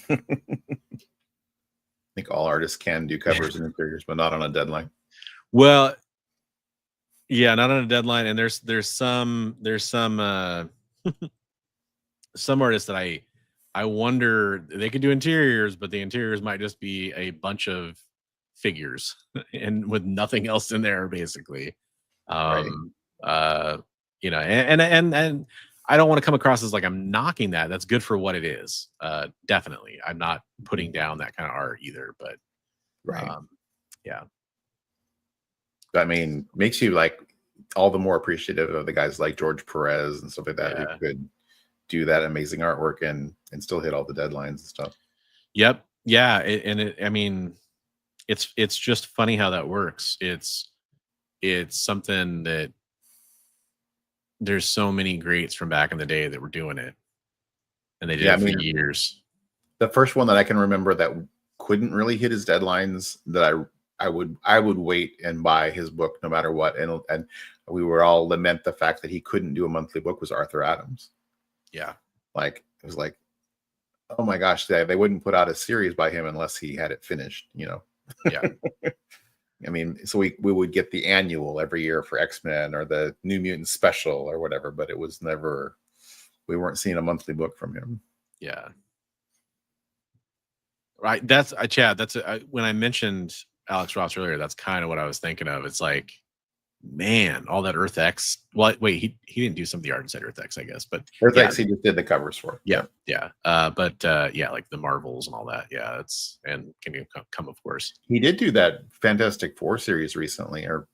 I think all artists can do covers and interiors, but not on a deadline. Well, yeah, not on a deadline. And there's some some artists that I wonder, they could do interiors, but the interiors might just be a bunch of figures and with nothing else in there, basically. Right. You know, and I don't want to come across as like I'm knocking that. That's good for what it is. Definitely. I'm not putting down that kind of art either, but Right. Yeah. I mean, makes you like all the more appreciative of the guys like George Perez and stuff like that, who could do that amazing artwork and still hit all the deadlines and stuff. Yep. Yeah. I mean, it's just funny how that works. It's something that there's so many greats from back in the day that were doing it, and they did it for years. The first one that I can remember that couldn't really hit his deadlines, that I would wait and buy his book no matter what, and we were all lament the fact that he couldn't do a monthly book, was Arthur Adams. Yeah, like it was like, oh my gosh, they wouldn't put out a series by him unless he had it finished, you know. Yeah. I mean, so we would get the annual every year for X-Men or the New Mutant special or whatever, but it was never, we weren't seeing a monthly book from him. Yeah. Right. That's Chad. When I mentioned Alex Ross earlier, that's kind of what I was thinking of. It's like, man, all that Earth X. Well, wait, he didn't do some of the art inside Earth X, I guess, but Earth X he just did the covers for. Yeah. But like the Marvels and all that. Yeah, it's and Can You Come, of course. He did do that Fantastic Four series recently, or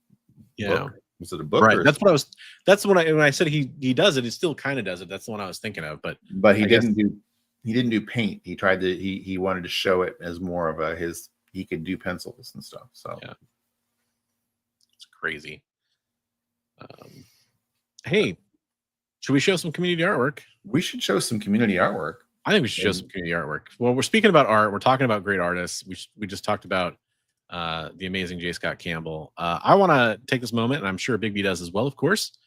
yeah, was it a book? Right. That's what I was. That's when I said he does it. He still kind of does it. That's the one I was thinking of. But he didn't do paint. He tried to. He wanted to show it as more of he could do pencils and stuff. So yeah, it's crazy. Hey, should we show some community artwork? We should show some community artwork. I think we should show some community artwork. Well, we're speaking about art. We're talking about great artists. We just talked about the amazing J Scott Campbell. I want to take this moment, and I'm sure Big B does as well, of course,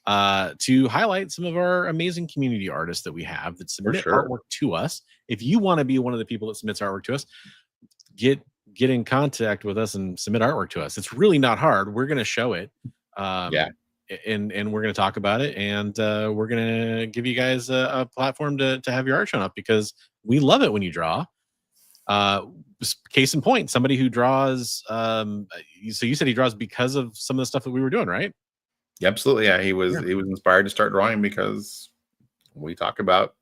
to highlight some of our amazing community artists that we have that submit artwork to us. If you want to be one of the people that submits artwork to us, get in contact with us and submit artwork to us. It's really not hard. We're going to show it. And we're going to talk about it, and we're going to give you guys a platform to have your art shown up, because we love it when you draw. Case in point, somebody who draws. So you said he draws because of some of the stuff that we were doing, right? Absolutely, yeah. He was inspired to start drawing because we talk about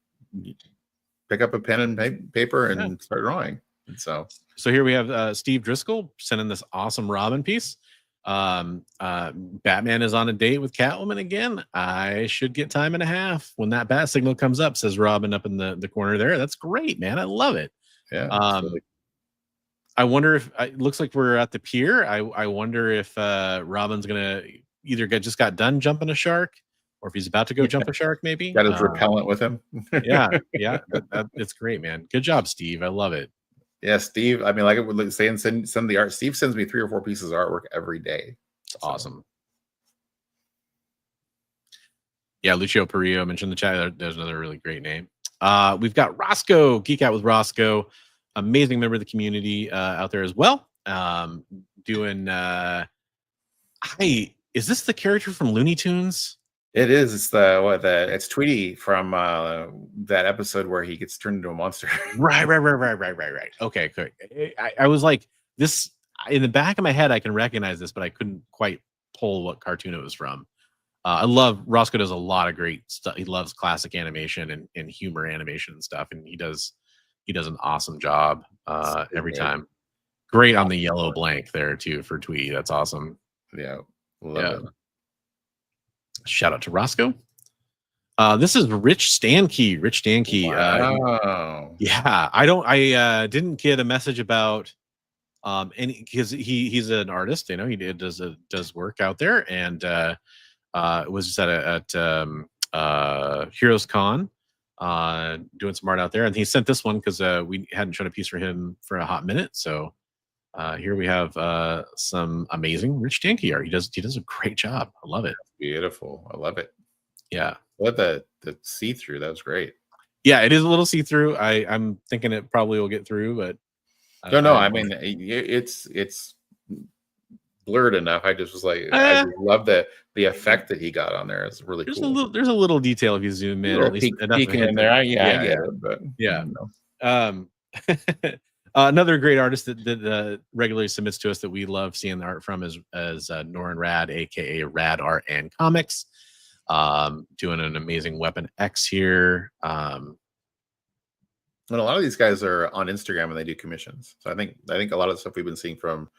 pick up a pen and paper and start drawing. And so here we have Steve Driscoll sending this awesome Robin piece. Batman is on a date with Catwoman again. I should get time and a half when that bat signal comes up, says Robin up in the corner there. That's great, man. I love it. yeah. I wonder if it looks like we're at the pier. I wonder if Robin's gonna either just got done jumping a shark, or if he's about to go jump a shark. Maybe got his repellent with him. yeah. It's great, man. Good job, Steve. I love it. Yeah, Steve. I mean, like I would say, and send the art. Steve sends me 3 or 4 pieces of artwork every day. It's awesome. Yeah, Lucio Perillo mentioned in the chat. There's another really great name. We've got Roscoe, Geek Out with Roscoe, amazing member of the community out there as well. Doing. Hi, is this the character from Looney Tunes? It is. It's it's Tweety from that episode where he gets turned into a monster. Right. Okay, good. I was like, this in the back of my head, I can recognize this, but I couldn't quite pull what cartoon it was from. I love Roscoe does a lot of great stuff. He loves classic animation and humor animation and stuff, and he does an awesome job every time. Great on the yellow blank there too for Tweety. That's awesome. Yeah, love it. Shout out to Roscoe. This is Rich Stankey. Wow. Yeah, I didn't get a message about any, because he's an artist, you know, he does work out there, and it was just at Heroes Con doing some art out there, and he sent this one because we hadn't shown a piece for him for a hot minute. So here we have some amazing Rich Stankey art. He does a great job. I love it. Beautiful. I love it. Yeah. What the see-through, that was great. Yeah, it is a little see-through. I'm thinking it probably will get through, but no, I mean it's blurred enough. I just was like, I just love the effect that he got on there. It's really cool. There's a little detail if you zoom in, or at least peeking in there. I get it, but yeah. Another great artist that regularly submits to us that we love seeing the art from is Norin Rad, aka Rad Art and Comics, doing an amazing Weapon X here. And a lot of these guys are on Instagram and they do commissions. So I think a lot of the stuff we've been seeing from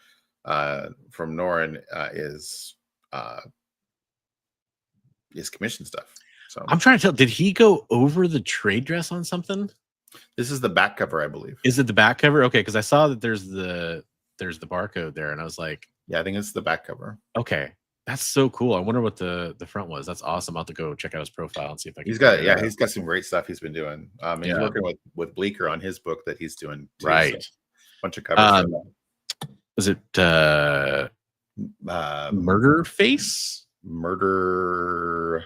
Norin is commission stuff. So I'm trying to tell. Did he go over the trade dress on something? This is the back cover, I believe. Is it the back cover? Okay, because I saw that there's the barcode there, and I was like, yeah, I think it's the back cover. Okay, that's so cool. I wonder what the front was. That's awesome. I'll have to go check out his profile and see if I can. He's got some great stuff he's been doing. He's working with Bleecker on his book that he's doing too, right. So bunch of covers. Was it Murder Face? Murder.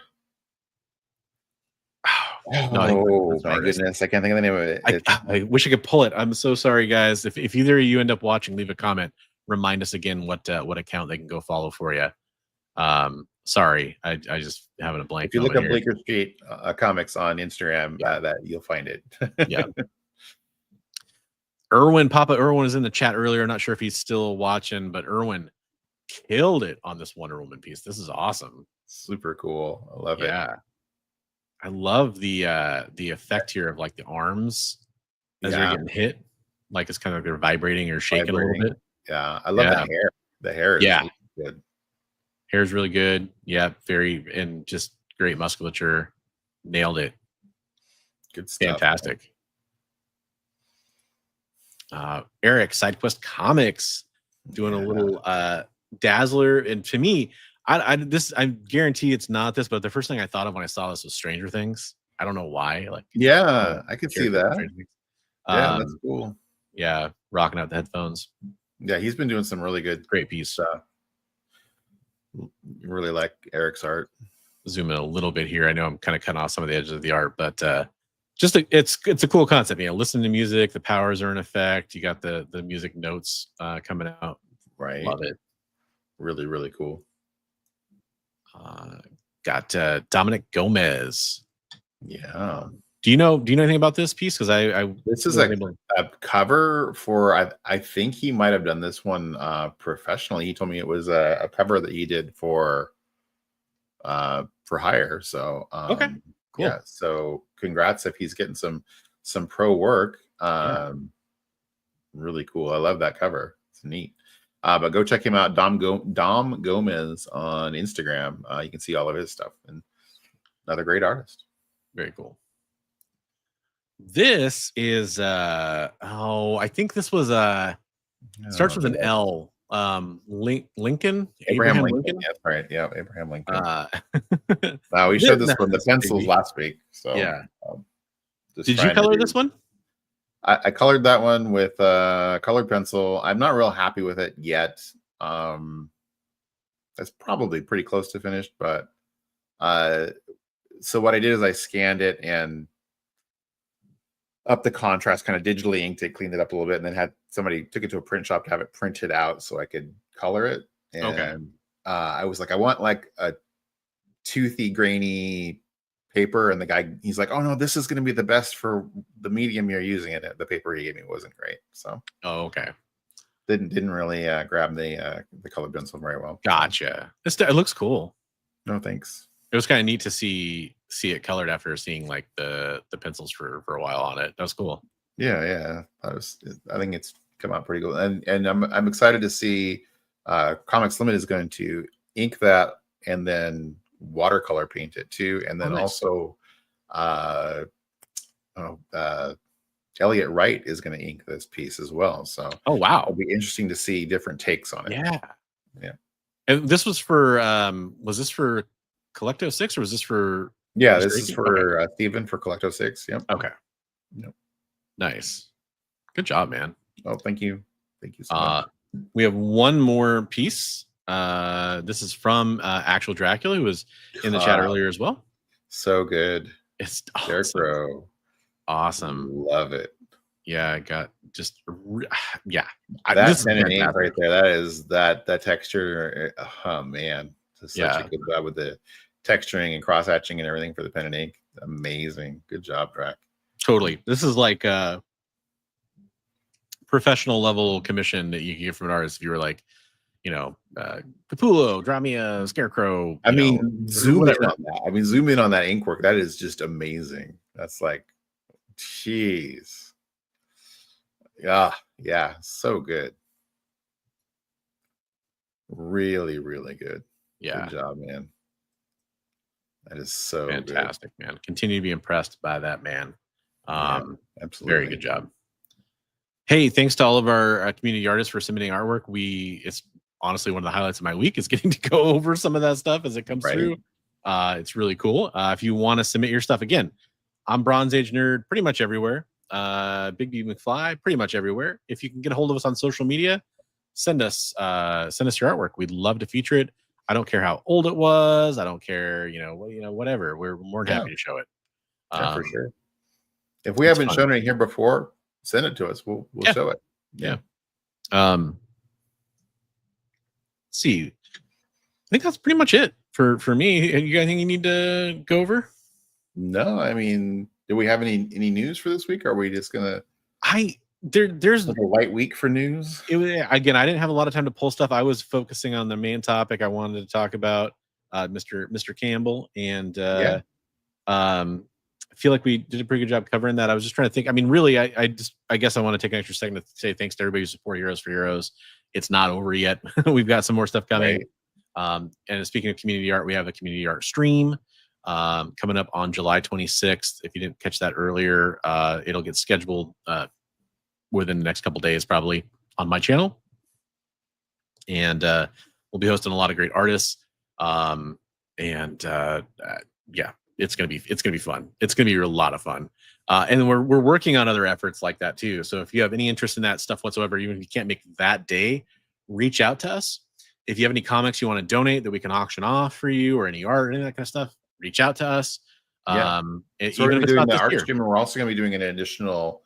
No, my goodness, I can't think of the name of it. I wish I could pull it. I'm so sorry, guys. If either of you end up watching, leave a comment. Remind us again what account they can go follow for you. Sorry, I just having a blank. If you look up Bleecker Street Comics on Instagram, that you'll find it. Yeah. Papa Irwin is in the chat earlier. Not sure if he's still watching, but Irwin killed it on this Wonder Woman piece. This is awesome. Super cool. I love it. Yeah. I love the effect here of like the arms as they're getting hit, like it's kind of like they're vibrating or shaking a little bit. Yeah, I love the hair. The hair is really good. Hair's really good. Yeah, and just great musculature. Nailed it. Good stuff. Fantastic. Eric, SideQuest Comics, doing a little Dazzler, and to me, I guarantee it's not this, but the first thing I thought of when I saw this was Stranger Things. I don't know why. Like, I could see that. That's cool. Yeah, rocking out the headphones. Yeah, he's been doing some really great piece. Really like Eric's art. Zoom in a little bit here. I know I'm kind of cutting off some of the edges of the art, but it's a cool concept. You know, listen to music. The powers are in effect. You got the music notes coming out. Right. Love it. Really, really cool. Got Dominic Gomez. Yeah. Do you know anything about this piece? Because this is a cover for I think he might have done this one professionally. He told me it was a cover that he did for hire. So okay, cool. Yeah. So congrats if he's getting some pro work. really cool. I love that cover. It's neat. But go check him out, Dom Gomez on Instagram. You can see all of his stuff, and another great artist. Very cool. This is I think this was starts with an L. Lincoln. Abraham Lincoln. That's right. Yeah, Abraham Lincoln. We showed this one, the pencils, last week. So yeah. Did you color this one? I colored that one with colored pencil. I'm not real happy with it yet. That's probably pretty close to finished, but so what I did is I scanned it and up the contrast, kind of digitally inked it, cleaned it up a little bit, and then had somebody took it to a print shop to have it printed out so I could color it. And I was like, I want like a toothy, grainy paper, and the guy, he's like, oh no, this is going to be the best for the medium you're using it. The paper he gave me wasn't great, so didn't really grab the colored pencil very well. Gotcha. It looks cool. No thanks. It was kind of neat to see it colored after seeing like the pencils for a while on it. That was cool. Yeah. I think it's come out pretty cool, and I'm excited to see Comics Limited is going to ink that and then watercolor paint it too, and then also Elliot Wright is going to ink this piece as well. So it'll be interesting to see different takes on it. Yeah. And this was for was this for Collecto 6 or was this for this is for Steven for Collecto 6. Yep. Okay. Yep. Nice. Good job, man. Oh, thank you so much. We have one more piece. This is from Actual Dracula, who was in the chat earlier as well. So good. It's Scarecrow. Awesome. Love it. Yeah, I got just that pen and ink right there. That is that texture. Oh man, it's such a good job with the texturing and cross hatching and everything for the pen and ink. Amazing. Good job, Drac. Totally. This is like a professional level commission that you can get from an artist if you were like, Capullo, draw me a Scarecrow. Zoom in on that. Zoom in on that ink work. That is just amazing. That's like, jeez. Yeah, so good. Really, really good. Yeah. Good job, man. That is so fantastic, man. Continue to be impressed by that man. Absolutely. Very good job. Hey, thanks to all of our community artists for submitting artwork. It's honestly one of the highlights of my week is getting to go over some of that stuff as it comes through. It's really cool. If you want to submit your stuff, again, I'm Bronze Age Nerd pretty much everywhere. Big B McFly pretty much everywhere. If you can get a hold of us on social media, send us your artwork. We'd love to feature it. I don't care how old it was. I don't care, whatever. We're more than happy to show it. For sure. If we haven't shown it here before, send it to us. We'll show it. Yeah. Let's see. I think that's pretty much it for me. You got anything you need to go over? No, do we have any news for this week? Or are we just gonna? There's like a light week for news. Again, I didn't have a lot of time to pull stuff. I was focusing on the main topic. I wanted to talk about Mr. Campbell, and I feel like we did a pretty good job covering that. I was just trying to think. Really, I guess I want to take an extra second to say thanks to everybody who support Heroes for Heroes. It's not over yet. We've got some more stuff coming. Right. And speaking of community art, we have a community art stream coming up on July 26th. If you didn't catch that earlier, it'll get scheduled within the next couple days, probably on my channel. And we'll be hosting a lot of great artists. It's gonna be fun. It's gonna be a lot of fun. And we're working on other efforts like that too. So if you have any interest in that stuff whatsoever, even if you can't make that day, reach out to us. If you have any comics you want to donate that we can auction off for you, or any art or any of that kind of stuff, reach out to us. So we're going to be doing the art stream, and we're also going to be doing an additional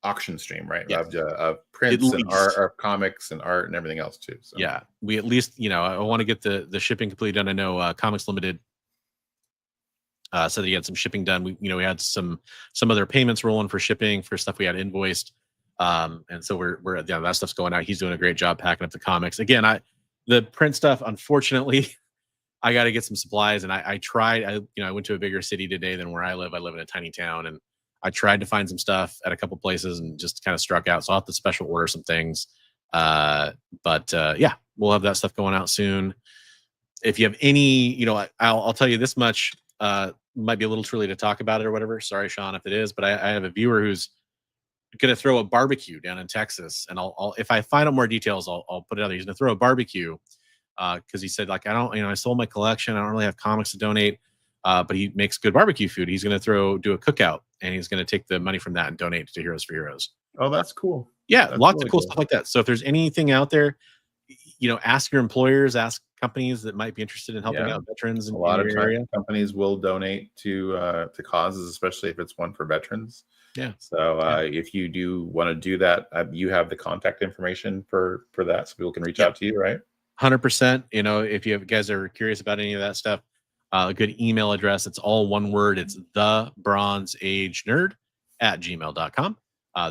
auction stream, right? Of prints and art, or comics and art and everything else too. So. Yeah, we at least, I want to get the shipping completely done. I know Comics Limited so that you had some shipping done. We had some other payments rolling for shipping for stuff we had invoiced. And so we're that stuff's going out. He's doing a great job packing up the comics. Again, the print stuff, unfortunately, I got to get some supplies, and I tried. I went to a bigger city today than where I live. I live in a tiny town, and I tried to find some stuff at a couple places and just kind of struck out. So I'll have to special order some things. But yeah, we'll have that stuff going out soon. If you have any, you know, I'll tell you this much. Might be a little too early to talk about it or whatever. Sorry, Sean, if it is, but I have a viewer who's going to throw a barbecue down in Texas, and I'll if I find out more details, I'll put it out there. He's going to throw a barbecue because he said, like, I don't, you know, I sold my collection. I don't really have comics to donate, but he makes good barbecue food. He's going to do a cookout, and he's going to take the money from that and donate to Heroes for Heroes. Oh, that's cool. Yeah, That's lots really of cool stuff like that. So if there's anything out there, you know, ask your employers, ask companies that might be interested in helping out veterans in A lot your of area. companies will donate to causes, especially if it's one for veterans. Yeah. So if you do want to do that, you have the contact information for that, so people can reach out to you, right? 100%. You know, if you guys are curious about any of that stuff, a good email address. It's all one word. It's thebronzeagenerd@gmail.com.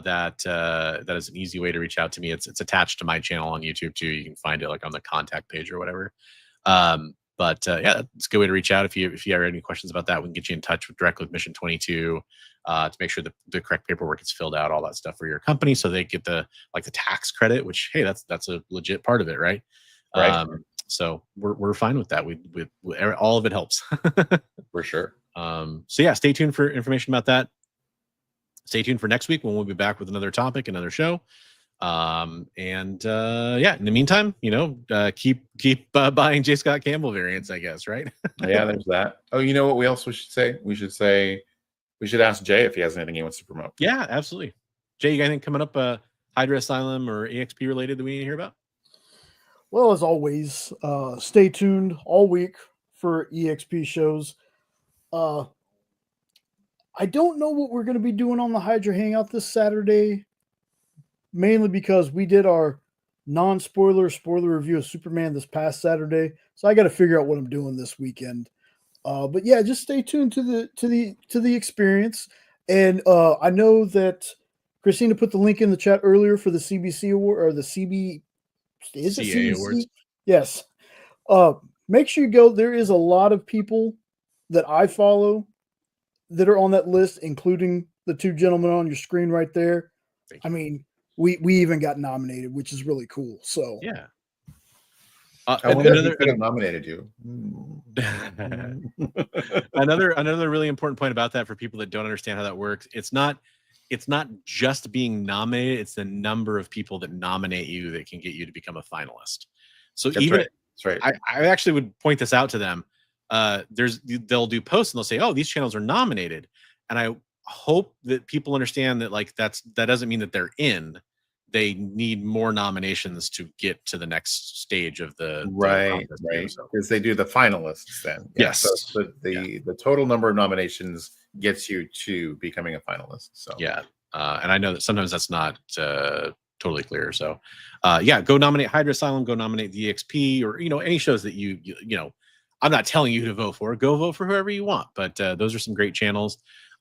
That is an easy way to reach out to me. It's attached to my channel on YouTube too. You can find it like on the contact page or whatever. But yeah, it's a good way to reach out if you have any questions about that. We can get you in touch directly with Mission 22 to make sure that the correct paperwork is filled out, all that stuff for your company, so they get the tax credit. Which, hey, that's a legit part of it, right? Right. So we're fine with that. We all of it helps For sure. So yeah, stay tuned for information about that. Stay tuned for next week when we'll be back with another topic, another show. Yeah, in the meantime, you know, keep buying J Scott Campbell variants, I guess, right? Yeah, there's that. Oh, you know what we should say? We should ask Jay if he has anything he wants to promote. Yeah, absolutely. Jay, you got anything coming up, Hydra Asylum or EXP related that we need to hear about? Well, as always, stay tuned all week for EXP shows. I don't know what we're going to be doing on the Hydra Hangout this Saturday, mainly because we did our spoiler review of Superman this past Saturday, so I got to figure out what I'm doing this weekend. But yeah, just stay tuned to the experience. And I know that Christina put the link in the chat earlier for the CBC award, or the CB. Is it CBC? Awards? Yes. Make sure you go. There is a lot of people that I follow that are on that list, including the two gentlemen on your screen right there. I mean, we even got nominated, which is really cool. So yeah. I wonder if he could have nominated you. another really important point about that for people that don't understand how that works. It's not just being nominated, it's the number of people that nominate you that can get you to become a finalist. So that's even right. That's right. I actually would point this out to them. They'll do posts and they'll say, oh, these channels are nominated. And I hope that people understand that that doesn't mean that they're in. They need more nominations to get to the next stage of the right. Because they do the finalists then. Yeah, yes. So the total number of nominations gets you to becoming a finalist. So yeah. And I know that sometimes that's not totally clear. So yeah, go nominate Hydra Asylum, go nominate the EXP, or any shows that you know. I'm not telling you who to vote for. Go vote for whoever you want. But those are some great channels.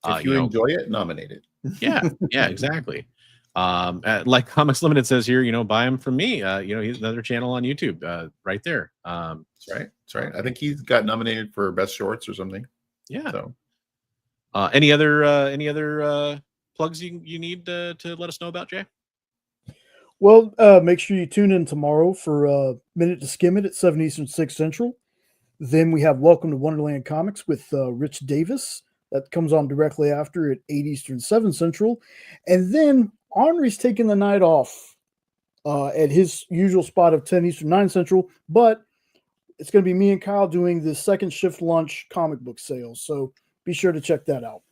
If you enjoy it, nominate it. Yeah, exactly. Like Comics Limited says here, buy him from me. He's another channel on YouTube right there. That's right. That's right. I think he's got nominated for best shorts or something. Yeah. So any other plugs you need to let us know about, Jay? Well, make sure you tune in tomorrow for Minute to Skim It at 7 Eastern, 6 Central. Then we have Welcome to Wonderland Comics with Rich Davis. That comes on directly after at 8 Eastern, 7 Central. And then Henry's taking the night off at his usual spot of 10 Eastern, 9 Central. But it's going to be me and Kyle doing the second shift lunch comic book sales. So be sure to check that out.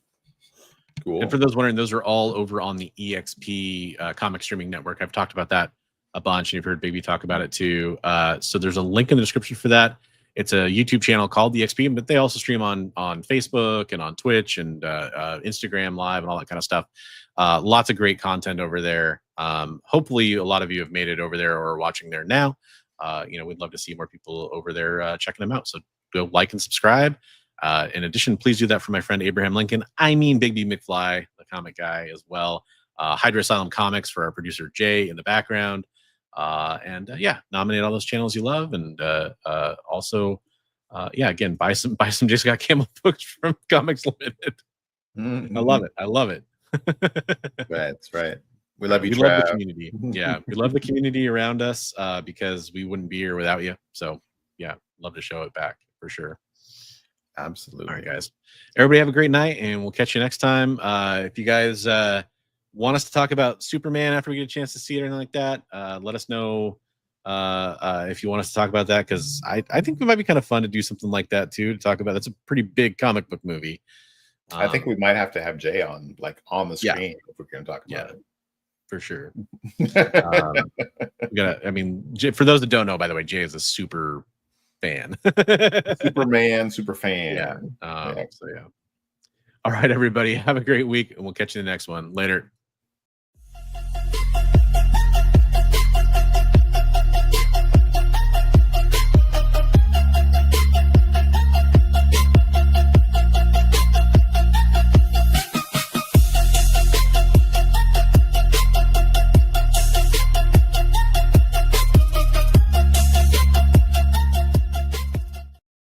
Cool. And for those wondering, those are all over on the EXP comic streaming network. I've talked about that a bunch, and you've heard Baby talk about it too. So there's a link in the description for that. It's a YouTube channel called the EXP, but they also stream on Facebook and on Twitch and Instagram Live and all that kind of stuff. Lots of great content over there. Hopefully, a lot of you have made it over there or are watching there now. We'd love to see more people over there checking them out. So go like and subscribe. In addition, please do that for my friend Abraham Lincoln. I mean, Big B McFly, the comic guy as well. Hydra Asylum Comics for our producer Jay in the background. Nominate all those channels you love, and also again, buy some J Scott Campbell books from Comics Limited. I love it. I love it. That's right. We love you, We love the Trav. community. Yeah, we love the community around us because we wouldn't be here without you. So yeah, love to show it back for sure. Absolutely. All right, guys. Everybody have a great night, and we'll catch you next time. If you guys want us to talk about Superman after we get a chance to see it or anything like that, let us know if you want us to talk about that, because I think it might be kind of fun to do something like that too, to talk about. That's a pretty big comic book movie. I think we might have to have Jay on, like, on the screen if we're going to talk about it. For sure. We gotta, I mean, for those that don't know, by the way, Jay is a super fan. Superman, super fan. Yeah. So yeah. All right, everybody. Have a great week, and we'll catch you in the next one. Later.